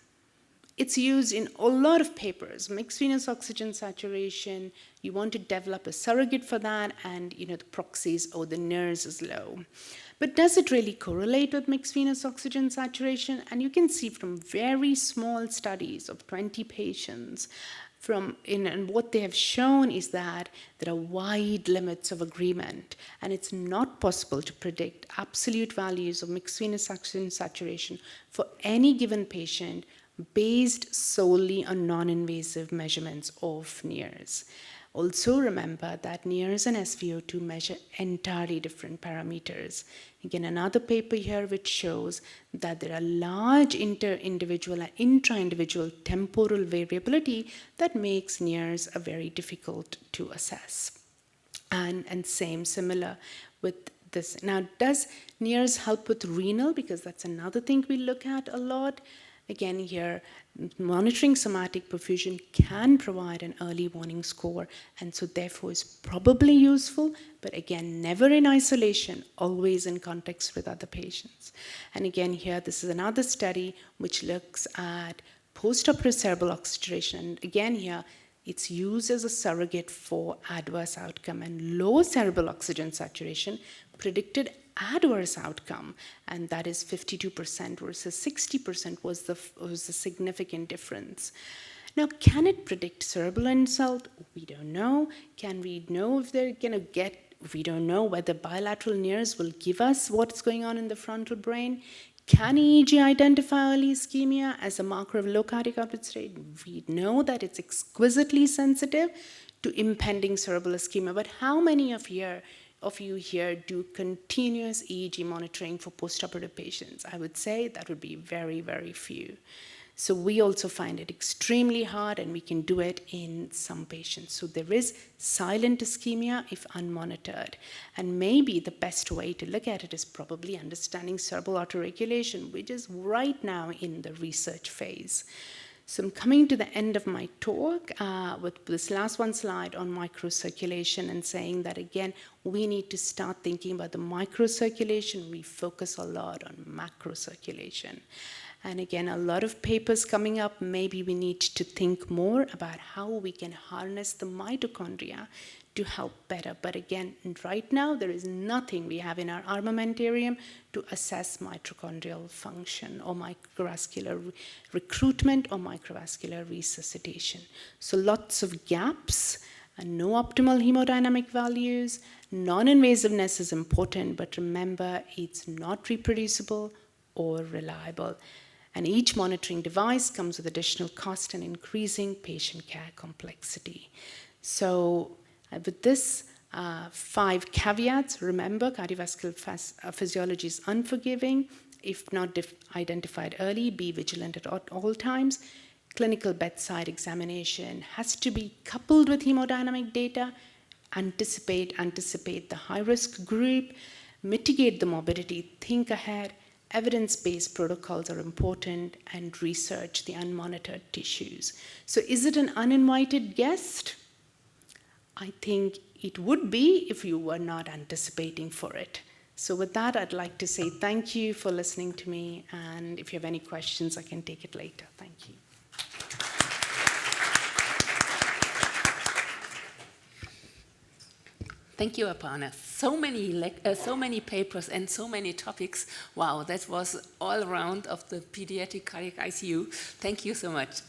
Speaker 4: It's used in a lot of papers. Mixed venous oxygen saturation, you want to develop a surrogate for that, and the proxies or the NIRS is low. But does it really correlate with mixed venous oxygen saturation? And you can see from very small studies of 20 patients, and what they have shown is that there are wide limits of agreement, and it's not possible to predict absolute values of mixed venous oxygen saturation for any given patient based solely on non-invasive measurements of NIRS. Also remember that NIRS and SVO2 measure entirely different parameters. Again, another paper here which shows that there are large inter-individual and intra-individual temporal variability that makes NIRS a very difficult to assess. And similar with this. Now, does NIRS help with renal? Because that's another thing we look at a lot. Again, here, monitoring somatic perfusion can provide an early warning score, and so therefore is probably useful, but again, never in isolation, always in context with other patients. And again, here, this is another study which looks at postoperative cerebral oxygenation, and again here, it's used as a surrogate for adverse outcome, and low cerebral oxygen saturation predicted adverse outcome, and that is 52% versus 60% was the significant difference. Now, can it predict cerebral insult? We don't know. Can we know if they're going to get, we don't know whether bilateral NIRS will give us what's going on in the frontal brain. Can EEG identify early ischemia as a marker of low cardiac output state? We know that it's exquisitely sensitive to impending cerebral ischemia, but how many of you here do continuous EEG monitoring for postoperative patients? I would say that would be very, very few. So we also find it extremely hard, and we can do it in some patients. So there is silent ischemia if unmonitored. And maybe the best way to look at it is probably understanding cerebral autoregulation, which is right now in the research phase. So I'm coming to the end of my talk with this last one slide on microcirculation, and saying that, again, we need to start thinking about the microcirculation. We focus a lot on macrocirculation. And again, a lot of papers coming up. Maybe we need to think more about how we can harness the mitochondria to help better. But again, right now, there is nothing we have in our armamentarium to assess mitochondrial function or microvascular recruitment or microvascular resuscitation. So lots of gaps and no optimal hemodynamic values. Non-invasiveness is important, but remember, it's not reproducible or reliable. And each monitoring device comes with additional cost and increasing patient care complexity. So with this 5 caveats, remember, cardiovascular physiology is unforgiving. If not identified early, be vigilant at all times. Clinical bedside examination has to be coupled with hemodynamic data. Anticipate the high-risk group. Mitigate the morbidity, think ahead. Evidence-based protocols are important, and research the unmonitored tissues. So is it an uninvited guest? I think it would be if you were not anticipating for it. So with that, I'd like to say thank you for listening to me, and if you have any questions, I can take it later. Thank you.
Speaker 2: Thank you, Aparna. So many papers and so many topics. Wow, that was all around of the pediatric cardiac ICU. Thank you so much.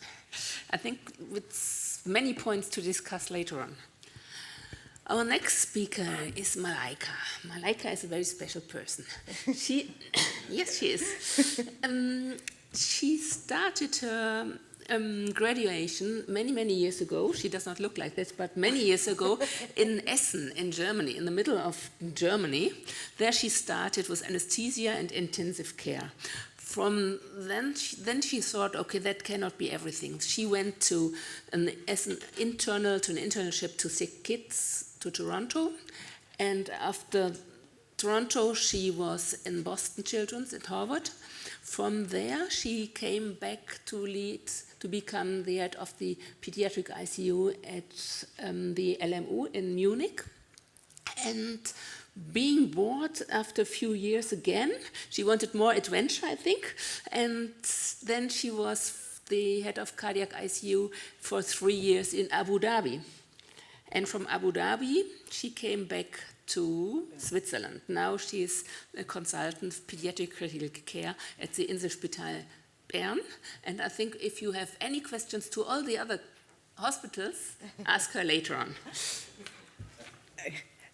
Speaker 2: I think with many points to discuss later on. Our next speaker is Malaika. Malaika is a very special person. Yes, she is. She started her graduation many years ago. She does not look like this, but many years ago in Essen in Germany, in the middle of Germany. There she started with anesthesia and intensive care. From then she thought, okay, that cannot be everything. She went to an internship to Sick Kids to Toronto, and after Toronto she was in Boston Children's at Harvard. From there she came back to become the head of the pediatric ICU at the LMU in Munich. And being bored after a few years again, she wanted more adventure, I think, and then she was the head of cardiac ICU for 3 years in Abu Dhabi. And from Abu Dhabi, she came back to Switzerland. Now she is a consultant of pediatric critical care at the Inselspital Bern. And I think if you have any questions to all the other hospitals, ask her later on.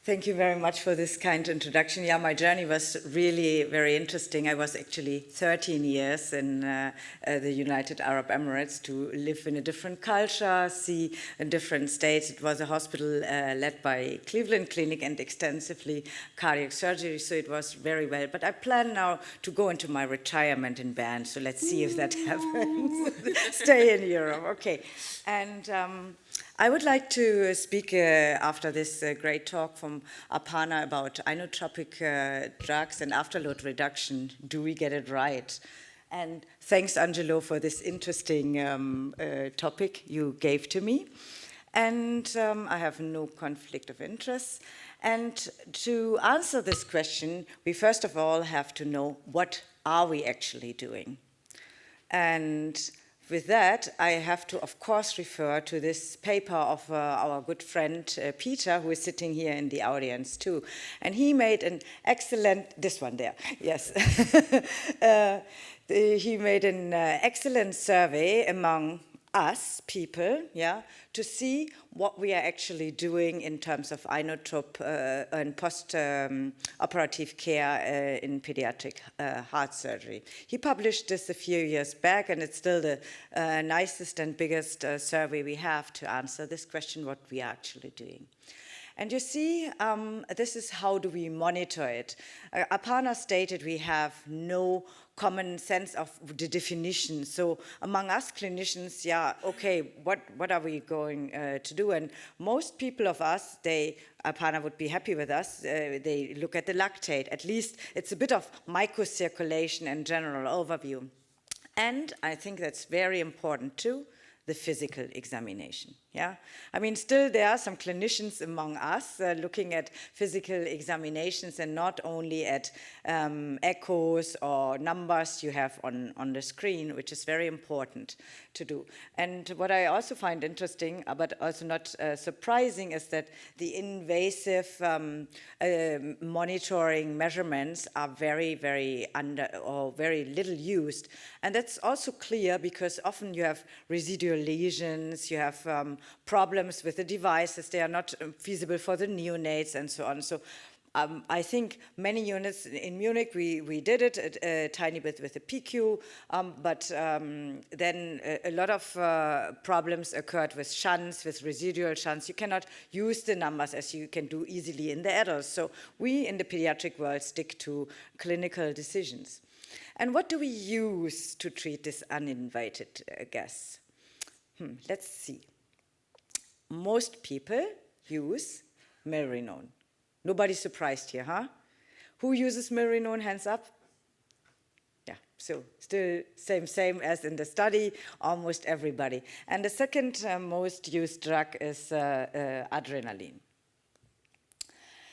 Speaker 5: Thank you very much for this kind introduction. Yeah, my journey was really very interesting. I was actually 13 years in the United Arab Emirates to live in a different culture, see a different states. It was a hospital led by Cleveland Clinic and extensively cardiac surgery, so it was very well. But I plan now to go into my retirement in Bern, so let's see if that happens. Stay in Europe, okay. And I would like to speak after this great talk from Aparna about inotropic drugs and afterload reduction. Do we get it right? And thanks, Angelo, for this interesting topic you gave to me. And I have no conflict of interest. And to answer this question, we first of all have to know what are we actually doing. And with that, I have to, of course, refer to this paper of our good friend Peter, who is sitting here in the audience too. And he made an excellent, this one there, yes. He made an excellent survey among us people, yeah, to see what we are actually doing in terms of inotrope and post-operative care in pediatric heart surgery. He published this a few years back, and it's still the nicest and biggest survey we have to answer this question, what we are actually doing. And you see, this is how do we monitor it. Aparna stated we have no common sense of the definition. So among us clinicians, yeah, okay, what are we going to do? And most people of us, Aparna would be happy with us, they look at the lactate. At least it's a bit of microcirculation and general overview. And I think that's very important too, the physical examination. Yeah, I mean, still there are some clinicians among us looking at physical examinations and not only at echoes or numbers you have on the screen, which is very important to do. And what I also find interesting, but also not surprising, is that the invasive monitoring measurements are very, very very little used. And that's also clear because often you have residual lesions, you have problems with the devices, they are not feasible for the neonates and so on. So I think many units in Munich, we did it a tiny bit with the PQ, but then a lot of problems occurred with shunts, with residual shunts. You cannot use the numbers as you can do easily in the adults. So we in the pediatric world stick to clinical decisions. And what do we use to treat this uninvited gas? Let's see. Most people use milrinone. Nobody's surprised here, huh? Who uses milrinone? Hands up. Yeah, so still same as in the study, almost everybody. And the second most used drug is adrenaline.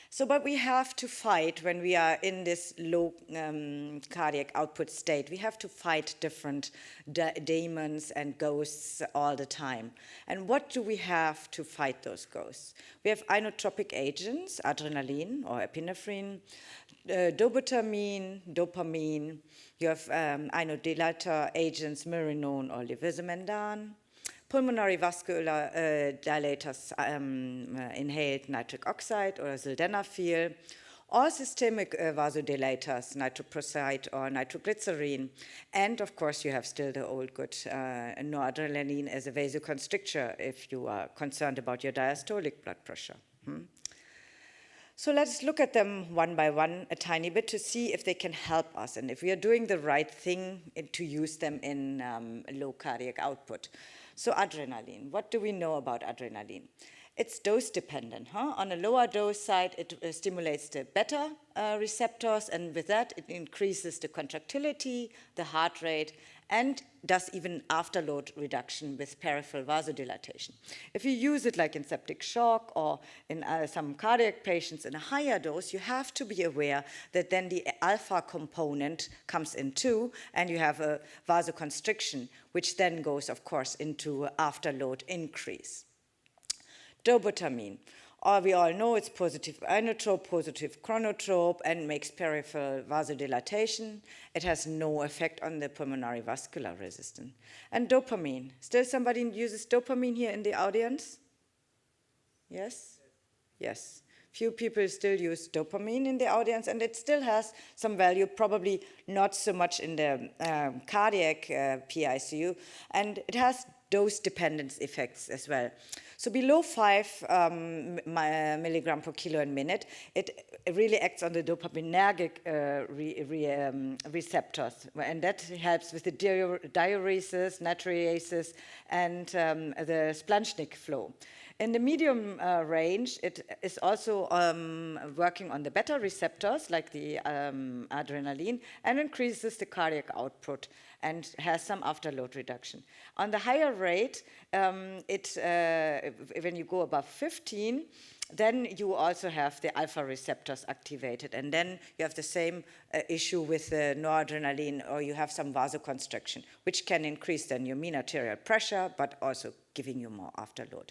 Speaker 5: So, but we have to fight when we are in this low cardiac output state. We have to fight different demons and ghosts all the time. And what do we have to fight those ghosts? We have inotropic agents, adrenaline or epinephrine, dobutamine, dopamine. You have inodilator agents, milrinone or levetiracetam. Pulmonary vascular dilators, inhaled nitric oxide or sildenafil, or systemic vasodilators, nitroprusside or nitroglycerin. And of course, you have still the old good noradrenaline as a vasoconstrictor if you are concerned about your diastolic blood pressure. So let's look at them one by one a tiny bit to see if they can help us and if we are doing the right thing to use them in low cardiac output. So adrenaline, what do we know about adrenaline? It's dose dependent. On a lower dose side, it stimulates the beta receptors, and with that, it increases the contractility, the heart rate, and does even afterload reduction with peripheral vasodilatation. If you use it like in septic shock or in some cardiac patients in a higher dose, you have to be aware that then the alpha component comes in too, and you have a vasoconstriction, which then goes, of course, into afterload increase. Dobutamine. We all know it's positive inotrope, positive chronotrope, and makes peripheral vasodilatation. It has no effect on the pulmonary vascular resistance. And dopamine. Still somebody uses dopamine here in the audience? Yes? Yes. Few people still use dopamine in the audience, and it still has some value, probably not so much in the cardiac PICU, and it has dose-dependent effects as well. So below 5 milligram per kilo in minute, it really acts on the dopaminergic receptors, and that helps with the diuresis, natriasis, and the splanchnic flow. In the medium range, it is also working on the beta receptors, like the adrenaline, and increases the cardiac output and has some afterload reduction. On the higher rate, when you go above 15, then you also have the alpha receptors activated, and then you have the same issue with the noradrenaline, or you have some vasoconstriction, which can increase then your mean arterial pressure, but also giving you more afterload.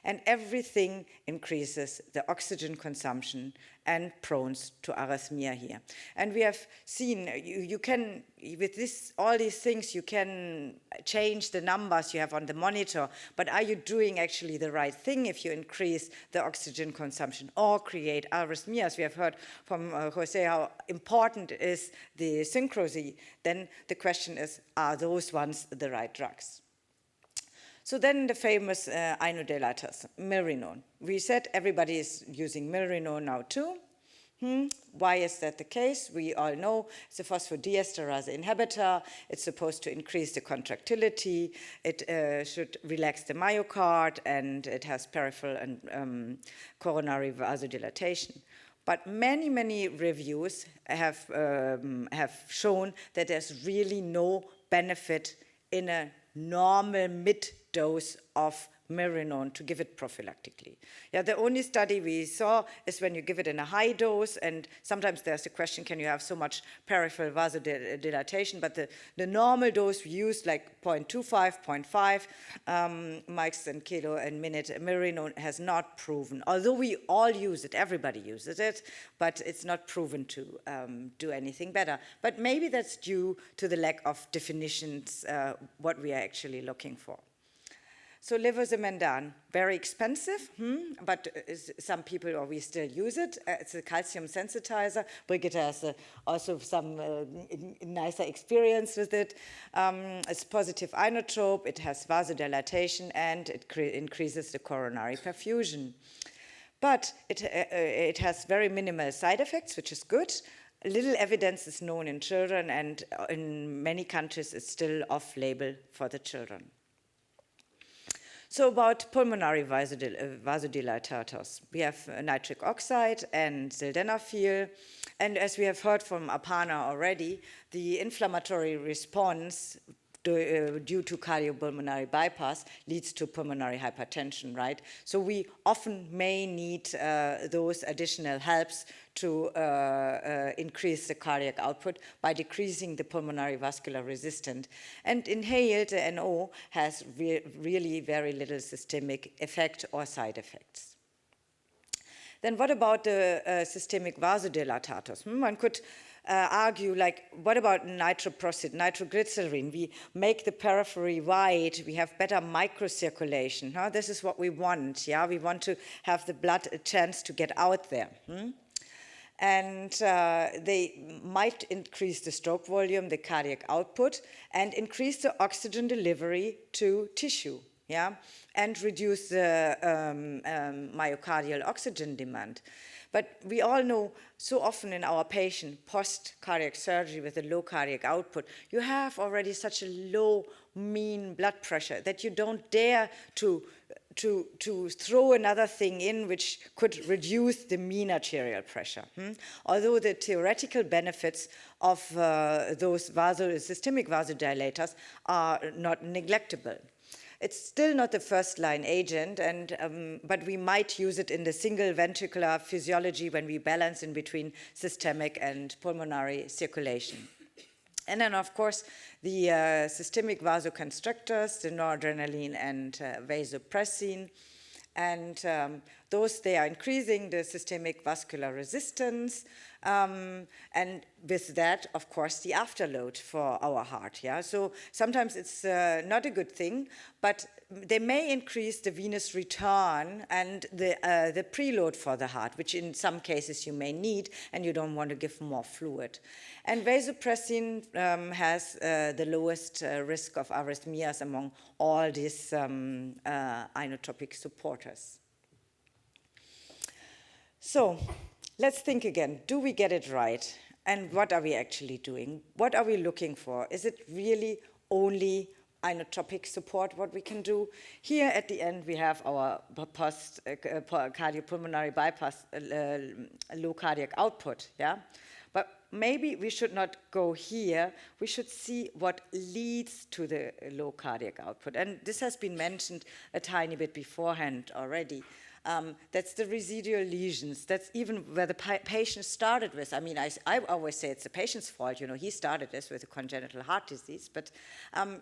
Speaker 5: And everything increases the oxygen consumption and prones to arrhythmia here. And we have seen, you can, with all these things, you can change the numbers you have on the monitor, but are you doing actually the right thing if you increase the oxygen consumption or create arrhythmias? We have heard from Jose how important is the synchrosy. Then the question is, are those ones the right drugs? So then the famous inodilators, milrinone. We said everybody is using milrinone now too. Why is that the case? We all know it's a phosphodiesterase inhibitor. It's supposed to increase the contractility. It should relax the myocard, and it has peripheral and coronary vasodilatation. But many, many reviews have shown that there's really no benefit in a normal mid-dose of milrinone to give it prophylactically. Yeah, the only study we saw is when you give it in a high dose, and sometimes there's the question, can you have so much peripheral vasodilatation? But the normal dose we used, like 0.25, 0.5 mics and kilo and minute, milrinone has not proven, although we all use it, everybody uses it, but it's not proven to do anything better. But maybe that's due to the lack of definitions, what we are actually looking for. So levosimendan, very expensive, but some people, or we still use it. It's a calcium sensitizer. Brigitte has also some nicer experience with it. It's positive inotrope, it has vasodilatation, and it increases the coronary perfusion. But it has very minimal side effects, which is good. Little evidence is known in children, and in many countries it's still off-label for the children. So about pulmonary vasodilatators, we have nitric oxide and sildenafil, and as we have heard from Aparna already, the inflammatory response due to cardiopulmonary bypass leads to pulmonary hypertension, right? So we often may need those additional helps to increase the cardiac output by decreasing the pulmonary vascular resistance. And inhaled NO has really very little systemic effect or side effects. Then what about the systemic vasodilatators? One could argue, like, what about nitroglycerin? We make the periphery wide, we have better microcirculation. Huh? This is what we want, yeah? We want to have the blood a chance to get out there. And they might increase the stroke volume, the cardiac output, and increase the oxygen delivery to tissue, yeah? And reduce the myocardial oxygen demand. But we all know so often in our patient post-cardiac surgery with a low cardiac output, you have already such a low mean blood pressure that you don't dare to throw another thing in which could reduce the mean arterial pressure. Although the theoretical benefits of those systemic vasodilators are not neglectable. It's still not the first-line agent, but we might use it in the single ventricular physiology when we balance in between systemic and pulmonary circulation. And then, of course, the systemic vasoconstrictors, the noradrenaline and vasopressin, and those, they are increasing the systemic vascular resistance, and with that, of course, the afterload for our heart, yeah? So sometimes it's not a good thing, but they may increase the venous return and the preload for the heart, which in some cases you may need, and you don't want to give more fluid. And vasopressin has the lowest risk of arrhythmias among all these inotropic supporters. So let's think again. Do we get it right? And what are we actually doing? What are we looking for? Is it really only inotropic support, what we can do? Here at the end, we have our cardiopulmonary bypass, low cardiac output, yeah? But maybe we should not go here. We should see what leads to the low cardiac output. And this has been mentioned a tiny bit beforehand already. That's the residual lesions. That's even where the patient started with. I mean, I always say it's the patient's fault. You know, he started this with a congenital heart disease. But,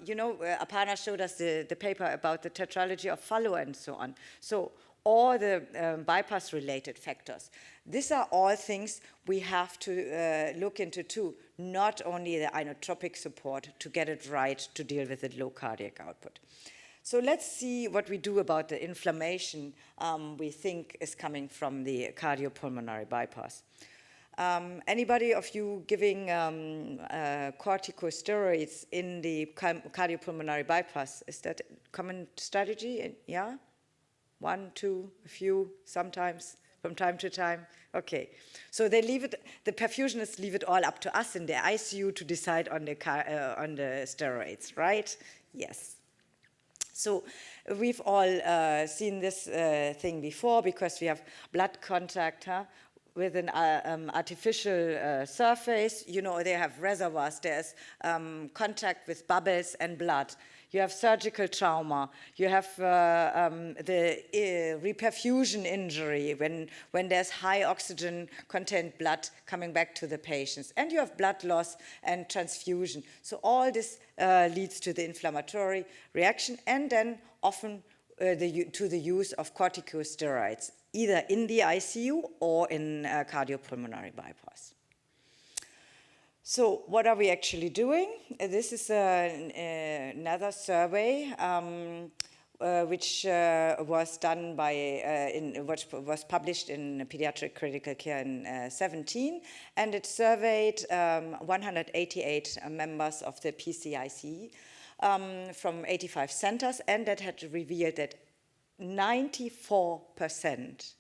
Speaker 5: you know, Aparna showed us the paper about the tetralogy of Fallot and so on. So all the bypass-related factors. These are all things we have to look into too, not only the inotropic support to get it right to deal with the low cardiac output. So let's see what we do about the inflammation we think is coming from the cardiopulmonary bypass. Anybody of you giving corticosteroids in the cardiopulmonary bypass, is that a common strategy? Yeah? One, two, a few, sometimes, from time to time? Okay. So they leave it, the perfusionists leave it all up to us in the ICU to decide on the steroids, right? Yes. So we've all seen this thing before because we have blood contact with an artificial surface. You know, they have reservoirs. There's contact with bubbles and blood. You have surgical trauma. You have the reperfusion injury when there's high oxygen content blood coming back to the patients. And you have blood loss and transfusion. So all this leads to the inflammatory reaction and then often to the use of corticosteroids, either in the ICU or in cardiopulmonary bypass. So what are we actually doing? This is another survey which was done by, which was published in Pediatric Critical Care in 17, and it surveyed 188 members of the PCIC from 85 centers, and that had revealed that 94%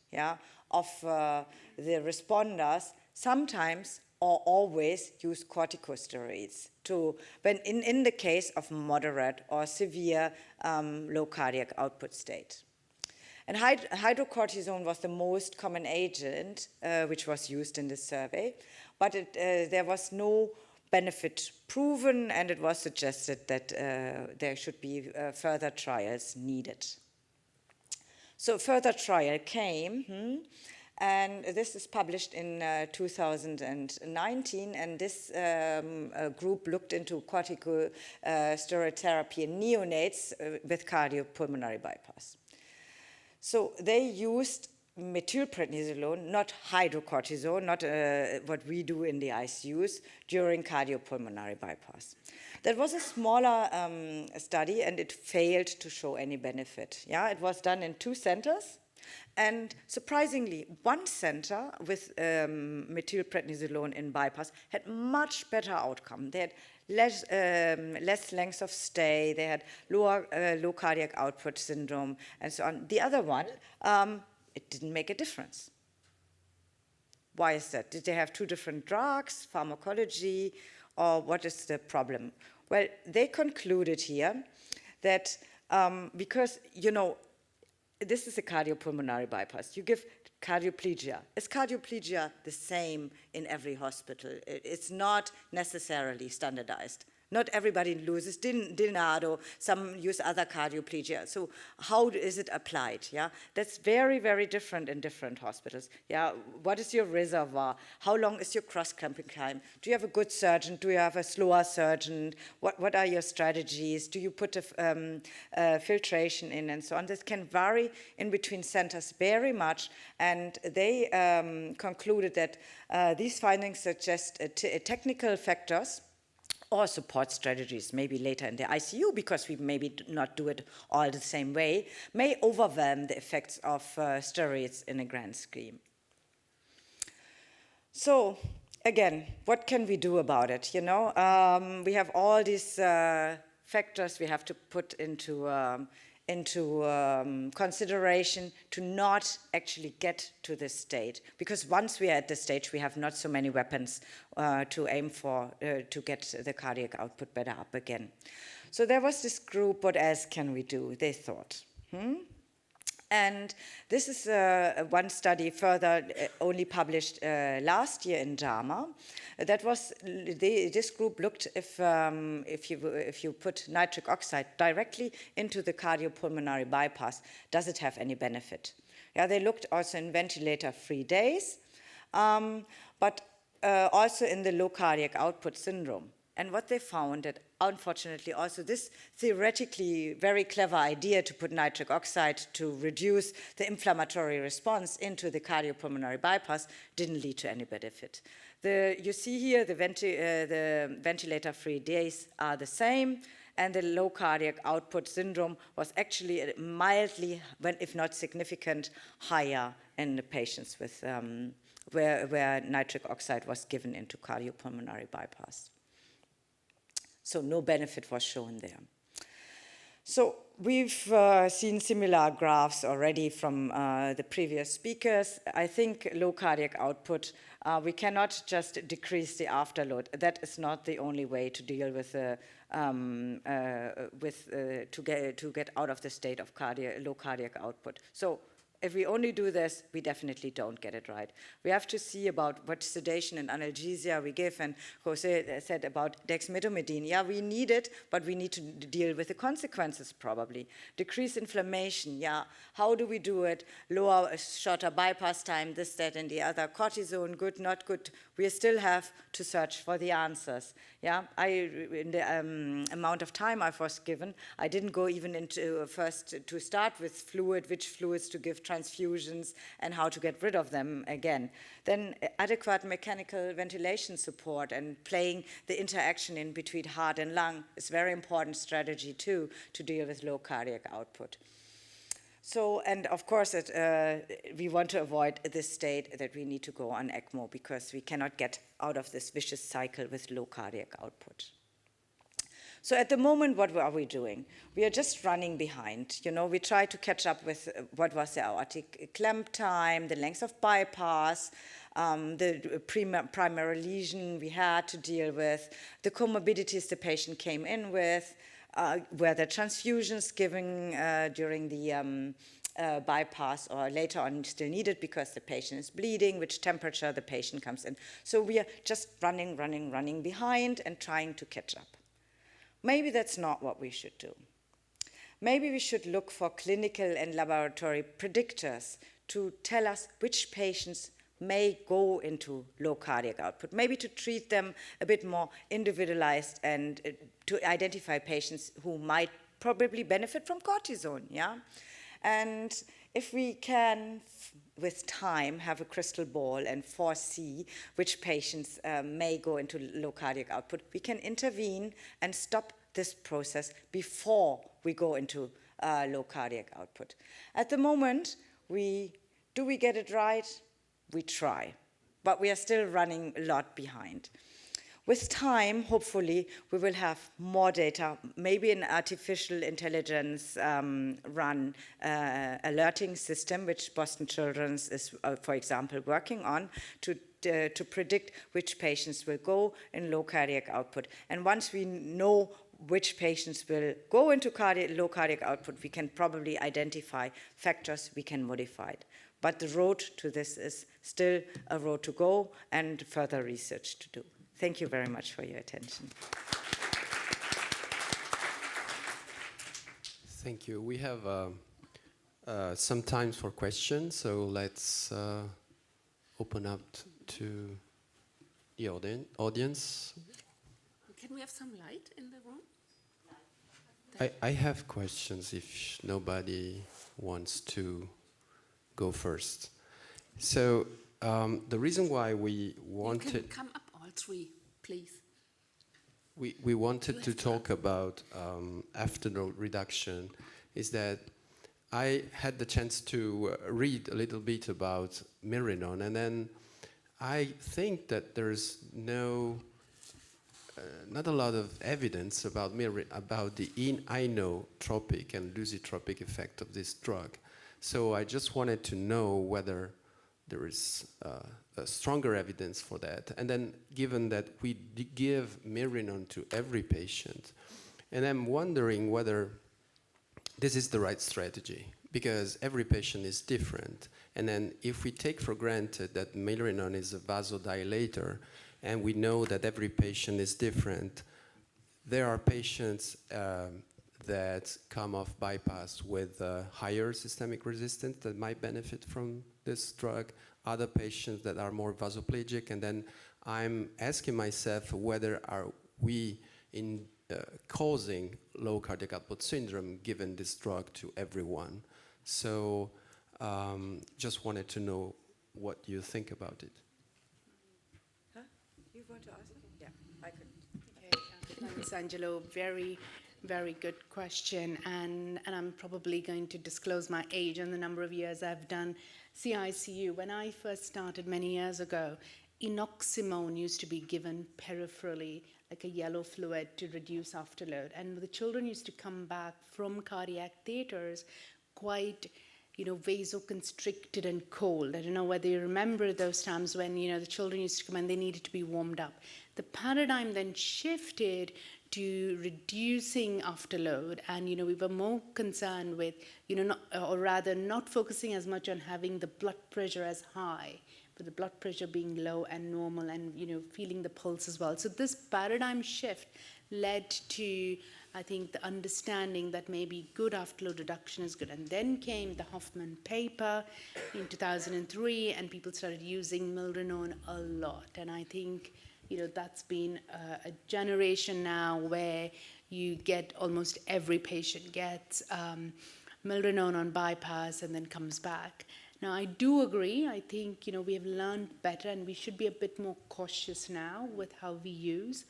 Speaker 5: of the responders sometimes or always use corticosteroids when in the case of moderate or severe low cardiac output state. And hydrocortisone was the most common agent which was used in this survey, but there was no benefit proven, and it was suggested that there should be further trials needed. So further trial came, and this is published in 2019, and this group looked into corticosteroid therapy in neonates with cardiopulmonary bypass. So they used methylprednisolone, not hydrocortisone, not what we do in the ICUs during cardiopulmonary bypass. That was a smaller study, and it failed to show any benefit. Yeah, it was done in 2 centers. And surprisingly, 1 center with methylprednisolone in bypass had much better outcome. They had less length of stay, they had low cardiac output syndrome, and so on. The other one, it didn't make a difference. Why is that? Did they have 2 different drugs, pharmacology, or what is the problem? Well, they concluded here that because, you know, this is a cardiopulmonary bypass. You give cardioplegia. Is cardioplegia the same in every hospital? It's not necessarily standardized. Not everybody loses Dinado, some use other cardioplegia. So how is it applied? Yeah, that's very, very different in different hospitals. Yeah, what is your reservoir? How long is your cross-clamping time? Do you have a good surgeon? Do you have a slower surgeon? What are your strategies? Do you put a filtration in and so on? This can vary in between centers very much, and they concluded that these findings suggest technical factors or support strategies, maybe later in the ICU, because we maybe do not do it all the same way, may overwhelm the effects of steroids in a grand scheme. So, again, what can we do about it? You know, we have all these factors we have to put into consideration to not actually get to this state. Because once we are at this stage, we have not so many weapons to aim for to get the cardiac output better up again. So there was this group, what else can we do, they thought. And this is one study further only published last year in JAMA. That was, this group looked if you put nitric oxide directly into the cardiopulmonary bypass, does it have any benefit? Yeah, they looked also in ventilator-free days, but also in the low cardiac output syndrome. And what they found that, unfortunately, also this theoretically very clever idea to put nitric oxide to reduce the inflammatory response into the cardiopulmonary bypass didn't lead to any benefit. You see here the ventilator-free days are the same, and the low cardiac output syndrome was actually mildly, if not significant, higher in the patients with where nitric oxide was given into cardiopulmonary bypass. So no benefit was shown there. So we've seen similar graphs already from the previous speakers. I think low cardiac output, we cannot just decrease the afterload. That is not the only way to deal with to get out of the state of low cardiac output. So if we only do this, we definitely don't get it right. We have to see about what sedation and analgesia we give, and Jose said about dexmedetomidine. Yeah, we need it, but we need to deal with the consequences probably. Decrease inflammation, yeah. How do we do it? Lower, shorter bypass time, this, that, and the other. Cortisone, good, not good. We still have to search for the answers. Yeah, in the amount of time I was given, I didn't go even into first to start with fluid, which fluids to give transfusions and how to get rid of them again. Then adequate mechanical ventilation support and playing the interaction in between heart and lung is very important strategy too to deal with low cardiac output. So, and of course, we want to avoid this state that we need to go on ECMO because we cannot get out of this vicious cycle with low cardiac output. So at the moment, what are we doing? We are just running behind. You know, we try to catch up with what was the aortic clamp time, the length of bypass, the primary lesion we had to deal with, the comorbidities the patient came in with, were the transfusions given during the bypass or later on still needed because the patient is bleeding, which temperature the patient comes in. So we are just running behind and trying to catch up. Maybe that's not what we should do. Maybe we should look for clinical and laboratory predictors to tell us which patients may go into low cardiac output, maybe to treat them a bit more individualized and to identify patients who might probably benefit from cortisone, yeah? And if we can, with time, have a crystal ball and foresee which patients may go into low cardiac output, we can intervene and stop this process before we go into low cardiac output. At the moment, do we get it right? We try, but we are still running a lot behind. With time, hopefully, we will have more data, maybe an artificial intelligence run alerting system, which Boston Children's is, for example, working on to predict which patients will go in low cardiac output. And once we know which patients will go into low cardiac output, we can probably identify factors we can modify. But the road to this is still a road to go and further research to do. Thank you very much for your attention.
Speaker 1: Thank you. We have some time for questions, so let's open up to the audience.
Speaker 2: Can we have some light in the room?
Speaker 1: I have questions if nobody wants to go first. So the reason why we wanted...
Speaker 2: You can come up all three, please.
Speaker 1: we wanted to talk about afterload reduction is that I had the chance to read a little bit about Mirinon, and then I think that there's not a lot of evidence about the inotropic and lusitropic effect of this drug. So I just wanted to know whether there is a stronger evidence for that. And then given that we give Mirinon to every patient, and I'm wondering whether this is the right strategy, because every patient is different. And then if we take for granted that Mirinon is a vasodilator, and we know that every patient is different, there are patients that come off bypass with higher systemic resistance that might benefit from this drug, other patients that are more vasoplegic, and then I'm asking myself whether are we causing low cardiac output syndrome given this drug to everyone. So just wanted to know what you think about it.
Speaker 5: Huh? You want to ask me? Yeah, I could.
Speaker 4: Okay, thanks, Angelo. Very, very good question. And I'm probably going to disclose my age and the number of years I've done CICU. When I first started many years ago, inoximone used to be given peripherally, like a yellow fluid, to reduce afterload. And the children used to come back from cardiac theaters quite, vasoconstricted and cold. I don't know whether you remember those times when, the children used to come and they needed to be warmed up. The paradigm then shifted to reducing afterload, and we were more concerned with not focusing as much on having the blood pressure as high, but the blood pressure being low and normal, and feeling the pulse as well. So this paradigm shift led to, I think, the understanding that maybe good afterload reduction is good. And then came the Hoffman paper in 2003, and people started using milrinone a lot. And I think that's been a generation now where you get almost every patient gets milrinone on bypass and then comes back. Now, I do agree. I think, we have learned better, and we should be a bit more cautious now with how we use.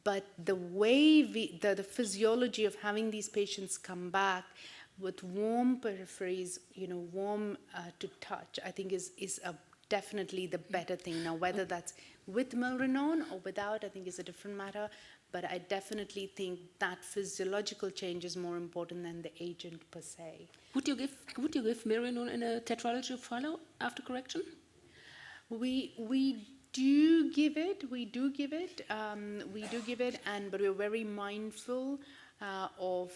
Speaker 4: But the way the physiology of having these patients come back with warm peripheries, warm to touch, I think is definitely the better thing. Now, whether that's with milrinone or without, I think is a different matter. But I definitely think that physiological change is more important than the agent per se.
Speaker 2: Would you give milrinone in a tetralogy follow after correction?
Speaker 4: We do give it, but we're very mindful of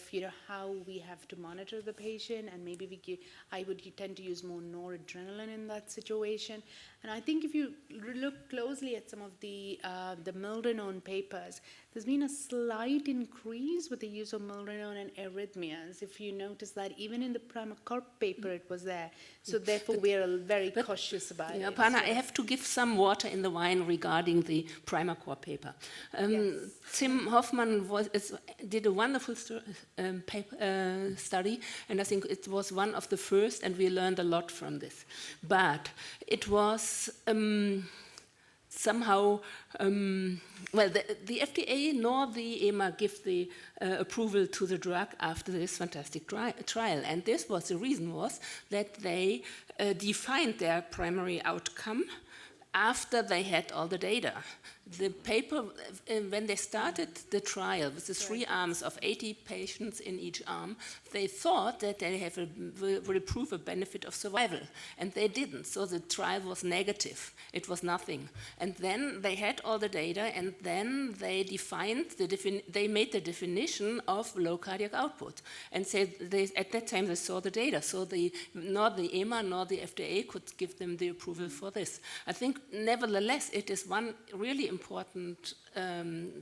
Speaker 4: how we have to monitor the patient, and maybe I would tend to use more noradrenaline in that situation. And I think if you look closely at some of the milrinone papers, there's been a slight increase with the use of milrinone in arrhythmias. If you notice that, even in the Primacorp paper, it was there. So therefore, we are very cautious about it.
Speaker 2: Panna, I have to give some water in the wine regarding the Primacorp paper.
Speaker 4: Yes.
Speaker 2: Tim Hoffman did a wonderful study, and I think it was one of the first, and we learned a lot from this. But it was somehow, the FDA nor the EMA give the approval to the drug after this fantastic trial. And this was the reason was that they defined their primary outcome after they had all the data. The paper, when they started the trial with the 3 arms of 80 patients in each arm, they thought that they will prove a benefit of survival, and they didn't. So the trial was negative. It was nothing. And then they had all the data, and then they defined they made the definition of low cardiac output, and said at that time they saw the data. So nor the EMA nor the FDA could give them the approval for this. I think, nevertheless, it is one really important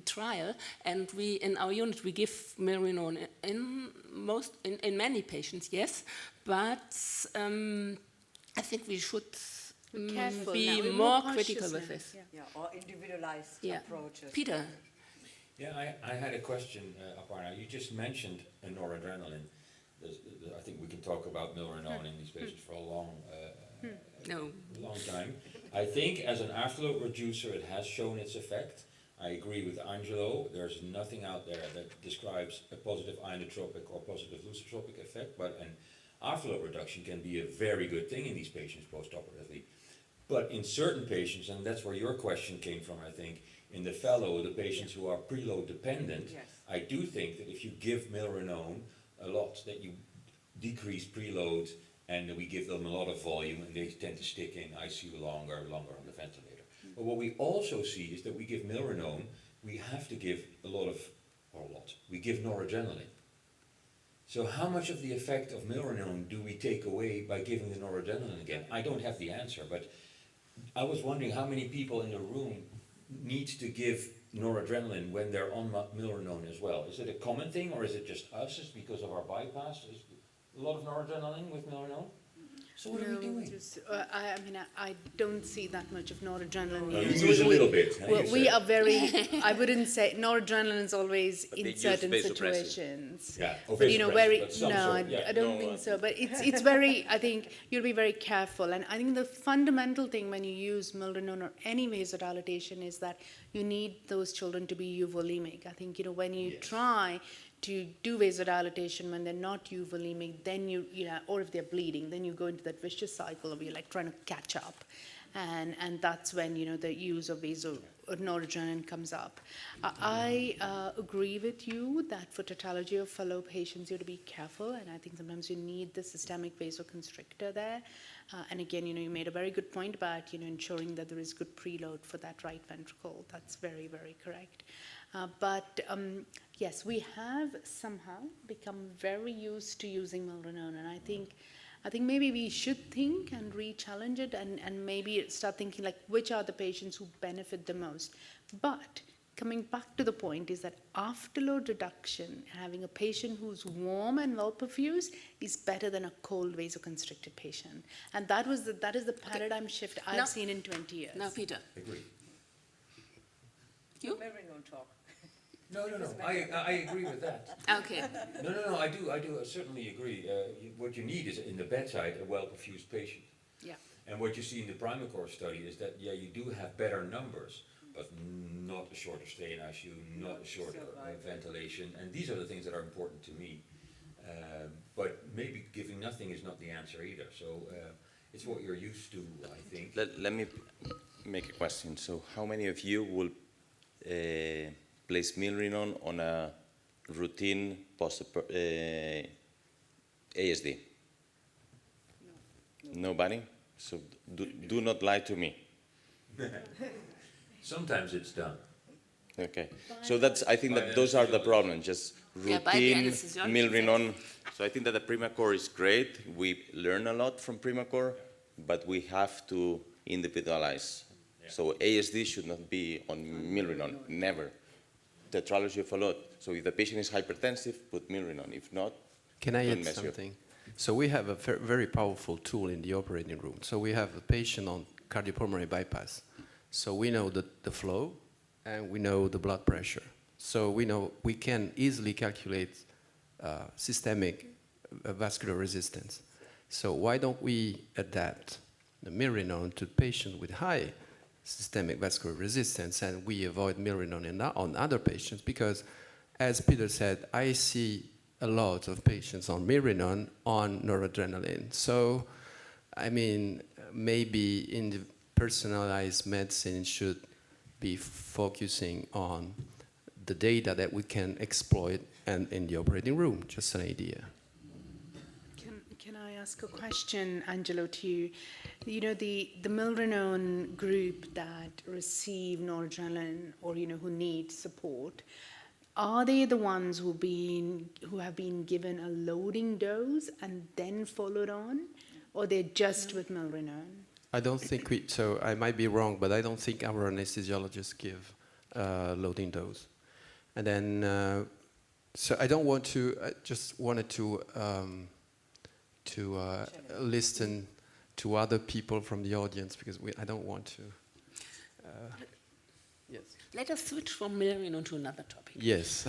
Speaker 2: trial, and we in our unit we give milrinone in many patients, yes, but I think we should be more critical with this.
Speaker 5: Yeah, or individualized approaches.
Speaker 2: Peter.
Speaker 6: Yeah, I had a question, Aparna. You just mentioned noradrenaline. I think we can talk about milrinone in these patients for a long time. I think as an afterload reducer, it has shown its effect. I agree with Angelo, there's nothing out there that describes a positive inotropic or positive lusotropic effect, but an afterload reduction can be a very good thing in these patients post-operatively. But in certain patients, and that's where your question came from, I think, in the fellow, the patients who are preload dependent,
Speaker 5: Yes.
Speaker 6: I do think that if you give milrinone a lot, that you decrease preload, and that we give them a lot of volume, and they tend to stick in ICU longer on the ventilator. But what we also see is that we give milrinone, we have to give we give noradrenaline. So how much of the effect of milrinone do we take away by giving the noradrenaline again? I don't have the answer, but I was wondering how many people in the room need to give noradrenaline when they're on milrinone as well. Is it a common thing, or is it just us? Is it because of our bypass? Is a lot of noradrenaline with milrinone? So what are we doing?
Speaker 4: I don't see that much of noradrenaline.
Speaker 6: You
Speaker 4: used.
Speaker 6: use a little bit.
Speaker 4: Well,
Speaker 6: you
Speaker 4: we
Speaker 6: said.
Speaker 4: are very, I wouldn't say, noradrenaline is always
Speaker 3: But they
Speaker 4: in
Speaker 3: use
Speaker 4: certain
Speaker 3: vasopressin.
Speaker 4: situations.
Speaker 6: Yeah, or
Speaker 4: But, very,
Speaker 6: but some
Speaker 4: no,
Speaker 6: sort, yeah.
Speaker 4: I don't think so. But it's very, I think you'll be very careful. And I think the fundamental thing when you use milrinone or any vasodilatation is that you need those children to be euvolemic. I think, when you try to do vasodilatation when they're not euvolemic, then or if they're bleeding, then you go into that vicious cycle of you're like trying to catch up. And that's when, the use of noradrenaline comes up. I agree with you that for tautology of fellow patients, you have to be careful. And I think sometimes you need the systemic vasoconstrictor there. And again, you made a very good point about, ensuring that there is good preload for that right ventricle. That's very, very correct. But yes, we have somehow become very used to using milrinone. And I think maybe we should think and re-challenge it and maybe start thinking like which are the patients who benefit the most. But coming back to the point is that afterload reduction, having a patient who's warm and well perfused is better than a cold vasoconstricted patient. And that is the paradigm shift I've seen in 20 years.
Speaker 2: Now, Peter.
Speaker 6: Agree.
Speaker 2: You?
Speaker 5: Milrinone talk.
Speaker 6: No. I agree with that.
Speaker 2: Okay.
Speaker 6: No, I do certainly agree. What you need is in the bedside a well-perfused patient.
Speaker 4: Yeah.
Speaker 6: And what you see in the Primacor study is that, you do have better numbers, but not a shorter stay in ICU, not a shorter ventilation. And these are the things that are important to me. But maybe giving nothing is not the answer either. So it's what you're used to, I think.
Speaker 3: Let me make a question. So how many of you will place milrinone on a routine ASD? No. Nobody? So do not lie to me.
Speaker 6: Sometimes it's done.
Speaker 3: Okay. So I think that those are the problems, just
Speaker 2: Yeah, by the
Speaker 3: routine
Speaker 2: anesthesiologist.
Speaker 3: milrinone. So I think that the Primacor is great. We learn a lot from Primacor, but we have to individualize.
Speaker 6: Yeah.
Speaker 3: So ASD should not be on milrinone, never. Tetralogy of a lot. So if the patient is hypertensive, put milrinone. If not,
Speaker 1: Can I
Speaker 3: don't
Speaker 1: add
Speaker 3: mess you up.
Speaker 1: something? So we have a very powerful tool in the operating room. So we have a patient on cardiopulmonary bypass. So we know the flow and we know the blood pressure. So we know we can easily calculate systemic vascular resistance. So why don't we adapt the milrinone to patients with high systemic vascular resistance, and we avoid milrinone on other patients? Because, as Peter said, I see a lot of patients on milrinone on noradrenaline. So, I mean, maybe in the personalized medicine should be focusing on the data that we can exploit and in the operating room. Just an idea.
Speaker 4: Can I ask a question, Angelo, to you? The milrinone group that receive noradrenaline or, who need support, are they the ones who have been given a loading dose and then followed on? Or they're just with milrinone?
Speaker 1: I don't think so I might be wrong, but I don't think our anesthesiologists give loading dose. And then, so I don't want to, I just wanted to listen to other people from the audience, because I don't want to. Yes.
Speaker 2: Let us switch from milrinone to another topic.
Speaker 1: Yes.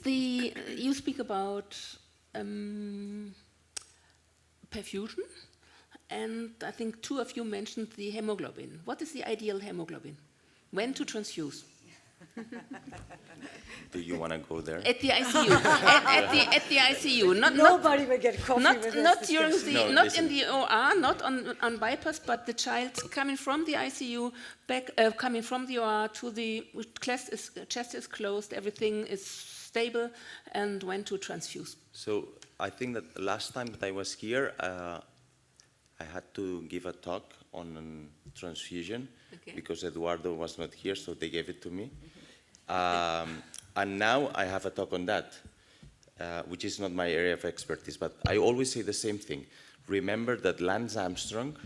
Speaker 2: You speak about perfusion, and I think two of you mentioned the hemoglobin. What is the ideal hemoglobin? When to transfuse?
Speaker 3: Do you want to go there?
Speaker 2: At the ICU. at the ICU.
Speaker 5: Nobody will get coffee with
Speaker 2: Not
Speaker 5: us
Speaker 2: during
Speaker 5: discussion.
Speaker 2: the,
Speaker 3: No,
Speaker 2: not
Speaker 3: listen.
Speaker 2: in the OR, not on bypass, but the child coming from the ICU, back, coming from the OR to the chest is closed, everything is stable, and when to transfuse.
Speaker 3: So I think that the last time that I was here, I had to give a talk on transfusion
Speaker 2: Okay.
Speaker 3: because Eduardo was not here, so they gave it to me. And now I have a talk on that, which is not my area of expertise, but I always say the same thing. Remember that Lance Armstrong,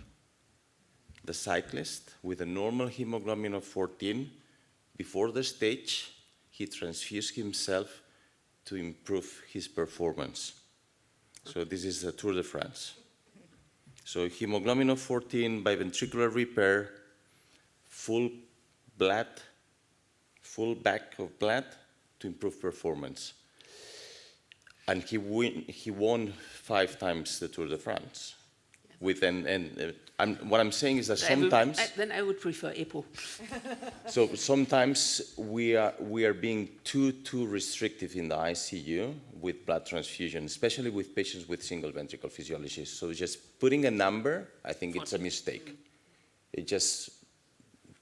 Speaker 3: the cyclist, with a normal hemoglobin of 14, before the stage, he transfused himself to improve his performance. So this is the Tour de France. So hemoglobin of 14, biventricular repair, full blood, full bag of blood to improve performance. And he won 5 times the Tour de France. With what I'm saying is that sometimes,
Speaker 2: Then I would prefer EPO.
Speaker 3: so sometimes we are being too restrictive in the ICU with blood transfusion, especially with patients with single ventricle physiology. So just putting a number, I think it's a mistake. It just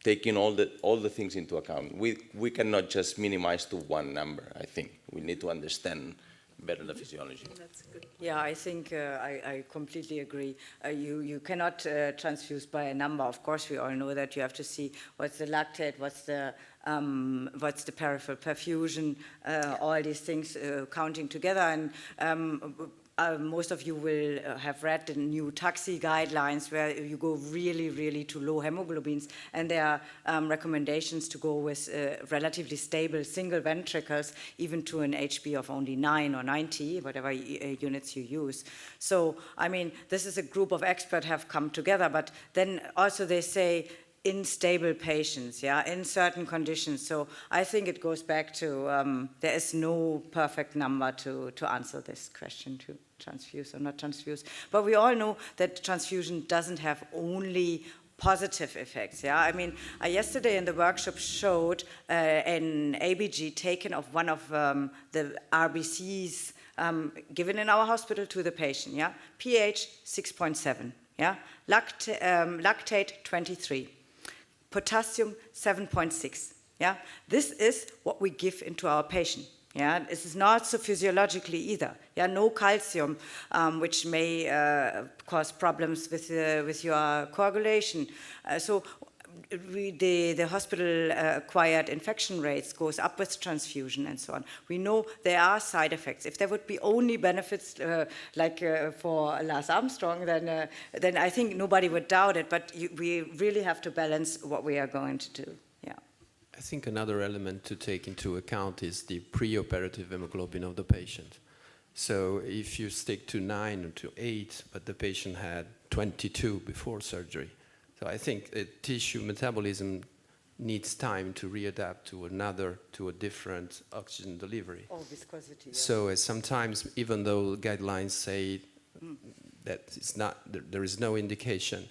Speaker 3: taking all the things into account. We cannot just minimize to one number, I think. We need to understand better the physiology.
Speaker 2: That's good.
Speaker 5: Yeah, I think I completely agree. You cannot transfuse by a number. Of course, we all know that you have to see what's the lactate, what's the peripheral perfusion, all these things counting together. And most of you will have read the new TAXI guidelines where you go really, really to low hemoglobins, and there are recommendations to go with relatively stable single ventricles, even to an HB of only 9 or 90, whatever units you use. So, I mean, this is a group of experts have come together, but then also they say in stable patients, yeah, in certain conditions. So I think it goes back to there is no perfect number to answer this question, to transfuse or not transfuse. But we all know that transfusion doesn't have only positive effects, yeah? I mean, yesterday in the workshop showed an ABG taken of one of the RBCs given in our hospital to the patient, yeah? pH 6.7, yeah? Lactate 23. Potassium 7.6. Yeah, this is what we give into our patient. Yeah, this is not so physiologically either. Yeah, no calcium, which may cause problems with your coagulation. So the hospital-acquired infection rates goes up with transfusion and so on. We know there are side effects. If there would be only benefits for Lance Armstrong, then I think nobody would doubt it. But we really have to balance what we are going to do. Yeah.
Speaker 1: I think another element to take into account is the preoperative hemoglobin of the patient. So if you stick to 9 or to 8, but the patient had 22 before surgery, so I think tissue metabolism needs time to readapt to a different oxygen delivery.
Speaker 5: Oh, viscosity. Yeah.
Speaker 1: So sometimes, even though guidelines say that it's not, there is no indication,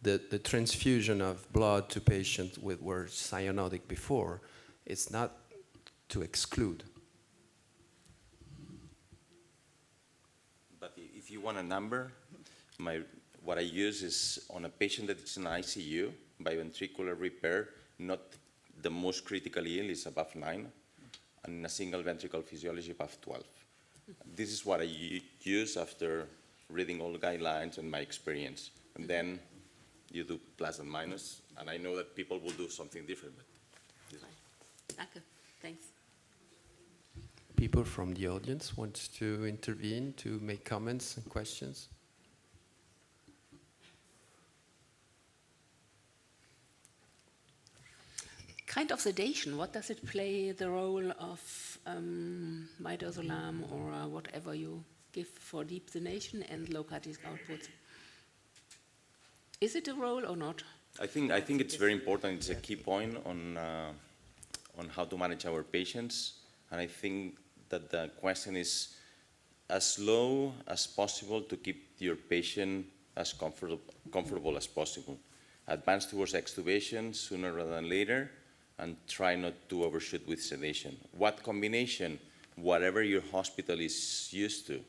Speaker 1: that the transfusion of blood to patients were cyanotic before, it's not to exclude.
Speaker 3: But if you want a number, what I use is on a patient that is in ICU, biventricular repair, not the most critically ill, is above 9, and in a single ventricle physiology above 12. This is what I use after reading all the guidelines and my experience. And then you do plus and minus, and I know that people will do something different. But
Speaker 2: Danke. Thanks.
Speaker 1: People from the audience want to intervene, to make comments and questions?
Speaker 2: Kind of sedation, what does it play the role of midazolam or whatever you give for deep sedation and low cardiac outputs? Is it a role or not?
Speaker 3: I think it's very important. It's a key point on how to manage our patients, and I think that the question is as low as possible to keep your patient as comfortable as possible. Advance towards extubation sooner rather than later, and try not to overshoot with sedation. What combination? Whatever your hospital is used to.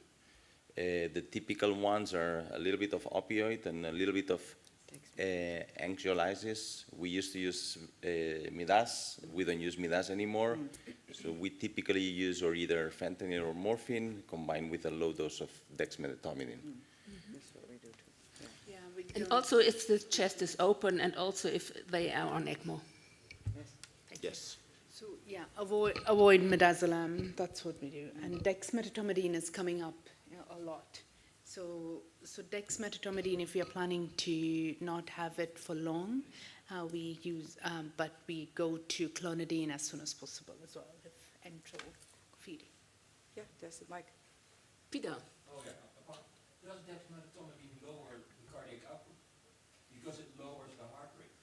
Speaker 3: The typical ones are a little bit of opioid and a little bit of anxiolysis. We used to use Midas. We don't use Midas anymore. So we typically use or either fentanyl or morphine combined with a low dose of dexmedetomidine.
Speaker 5: That's what we do too. Yeah.
Speaker 4: Yeah,
Speaker 2: And also if the chest is open and also if they are on ECMO.
Speaker 3: Yes.
Speaker 4: So yeah, avoid midazolam. That's what we do. And dexmedetomidine is coming up a lot. So dexmedetomidine, if we are planning to not have it for long, we use, but we go to clonidine as soon as possible as well, if enteral feeding.
Speaker 5: Yeah, there's the mic.
Speaker 2: Peter.
Speaker 7: Oh yeah, does dexmedetomidine lower the cardiac output? Because it lowers the heart rate.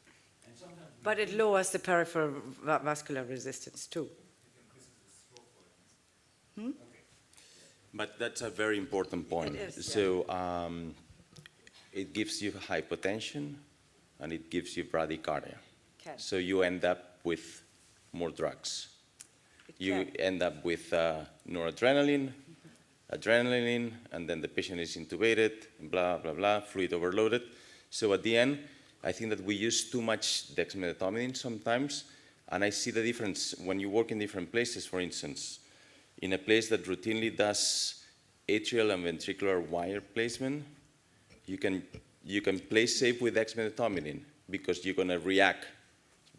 Speaker 7: And sometimes
Speaker 5: But it lowers the peripheral vascular resistance too.
Speaker 3: But that's a very important point.
Speaker 5: It is,
Speaker 3: So it gives you hypotension and it gives you bradycardia.
Speaker 5: Can.
Speaker 3: So you end up with more drugs. You
Speaker 5: can.
Speaker 3: end up with noradrenaline, adrenaline, and then the patient is intubated, blah, blah, blah, fluid overloaded. So at the end, I think that we use too much dexmedetomidine sometimes, and I see the difference when you work in different places, for instance. In a place that routinely does atrial and ventricular wire placement, you can play safe with dexmedetomidine because you're going to react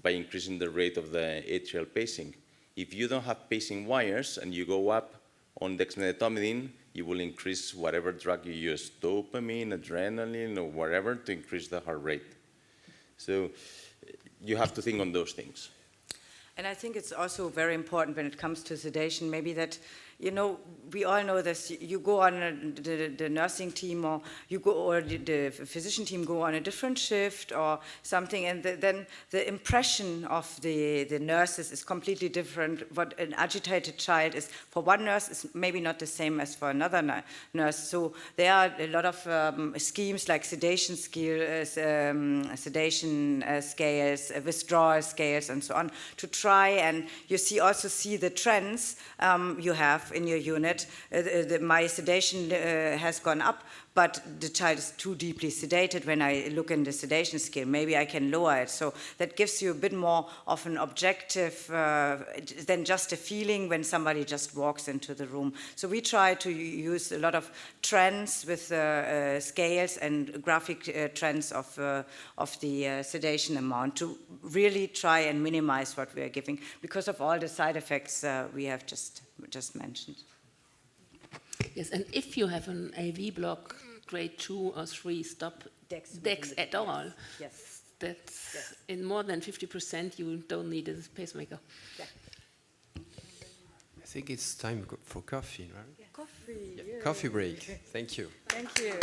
Speaker 3: by increasing the rate of the atrial pacing. If you don't have pacing wires and you go up on dexmedetomidine, you will increase whatever drug you use, dopamine, adrenaline, or whatever, to increase the heart rate. So you have to think on those things.
Speaker 5: And I think it's also very important when it comes to sedation, maybe that, we all know this, you go on the nursing team or the physician team go on a different shift or something, and then the impression of the nurses is completely different. What an agitated child is for one nurse is maybe not the same as for another nurse. So there are a lot of schemes like sedation scales, withdrawal scales, and so on, to try, and you also see the trends you have in your unit. My sedation has gone up, but the child is too deeply sedated. When I look in the sedation scale, maybe I can lower it. So that gives you a bit more of an objective than just a feeling when somebody just walks into the room. So we try to use a lot of trends with scales and graphic trends of the sedation amount to really try and minimize what we are giving because of all the side effects we have just mentioned.
Speaker 2: Yes, and if you have an AV block, grade 2 or 3, stop Dex at all.
Speaker 5: Yes.
Speaker 2: That's
Speaker 5: Yes.
Speaker 2: in more than 50%, you don't need a pacemaker.
Speaker 5: Yeah.
Speaker 1: I think it's time for coffee, right?
Speaker 5: Coffee.
Speaker 1: Coffee break. Thank you.
Speaker 5: Thank you.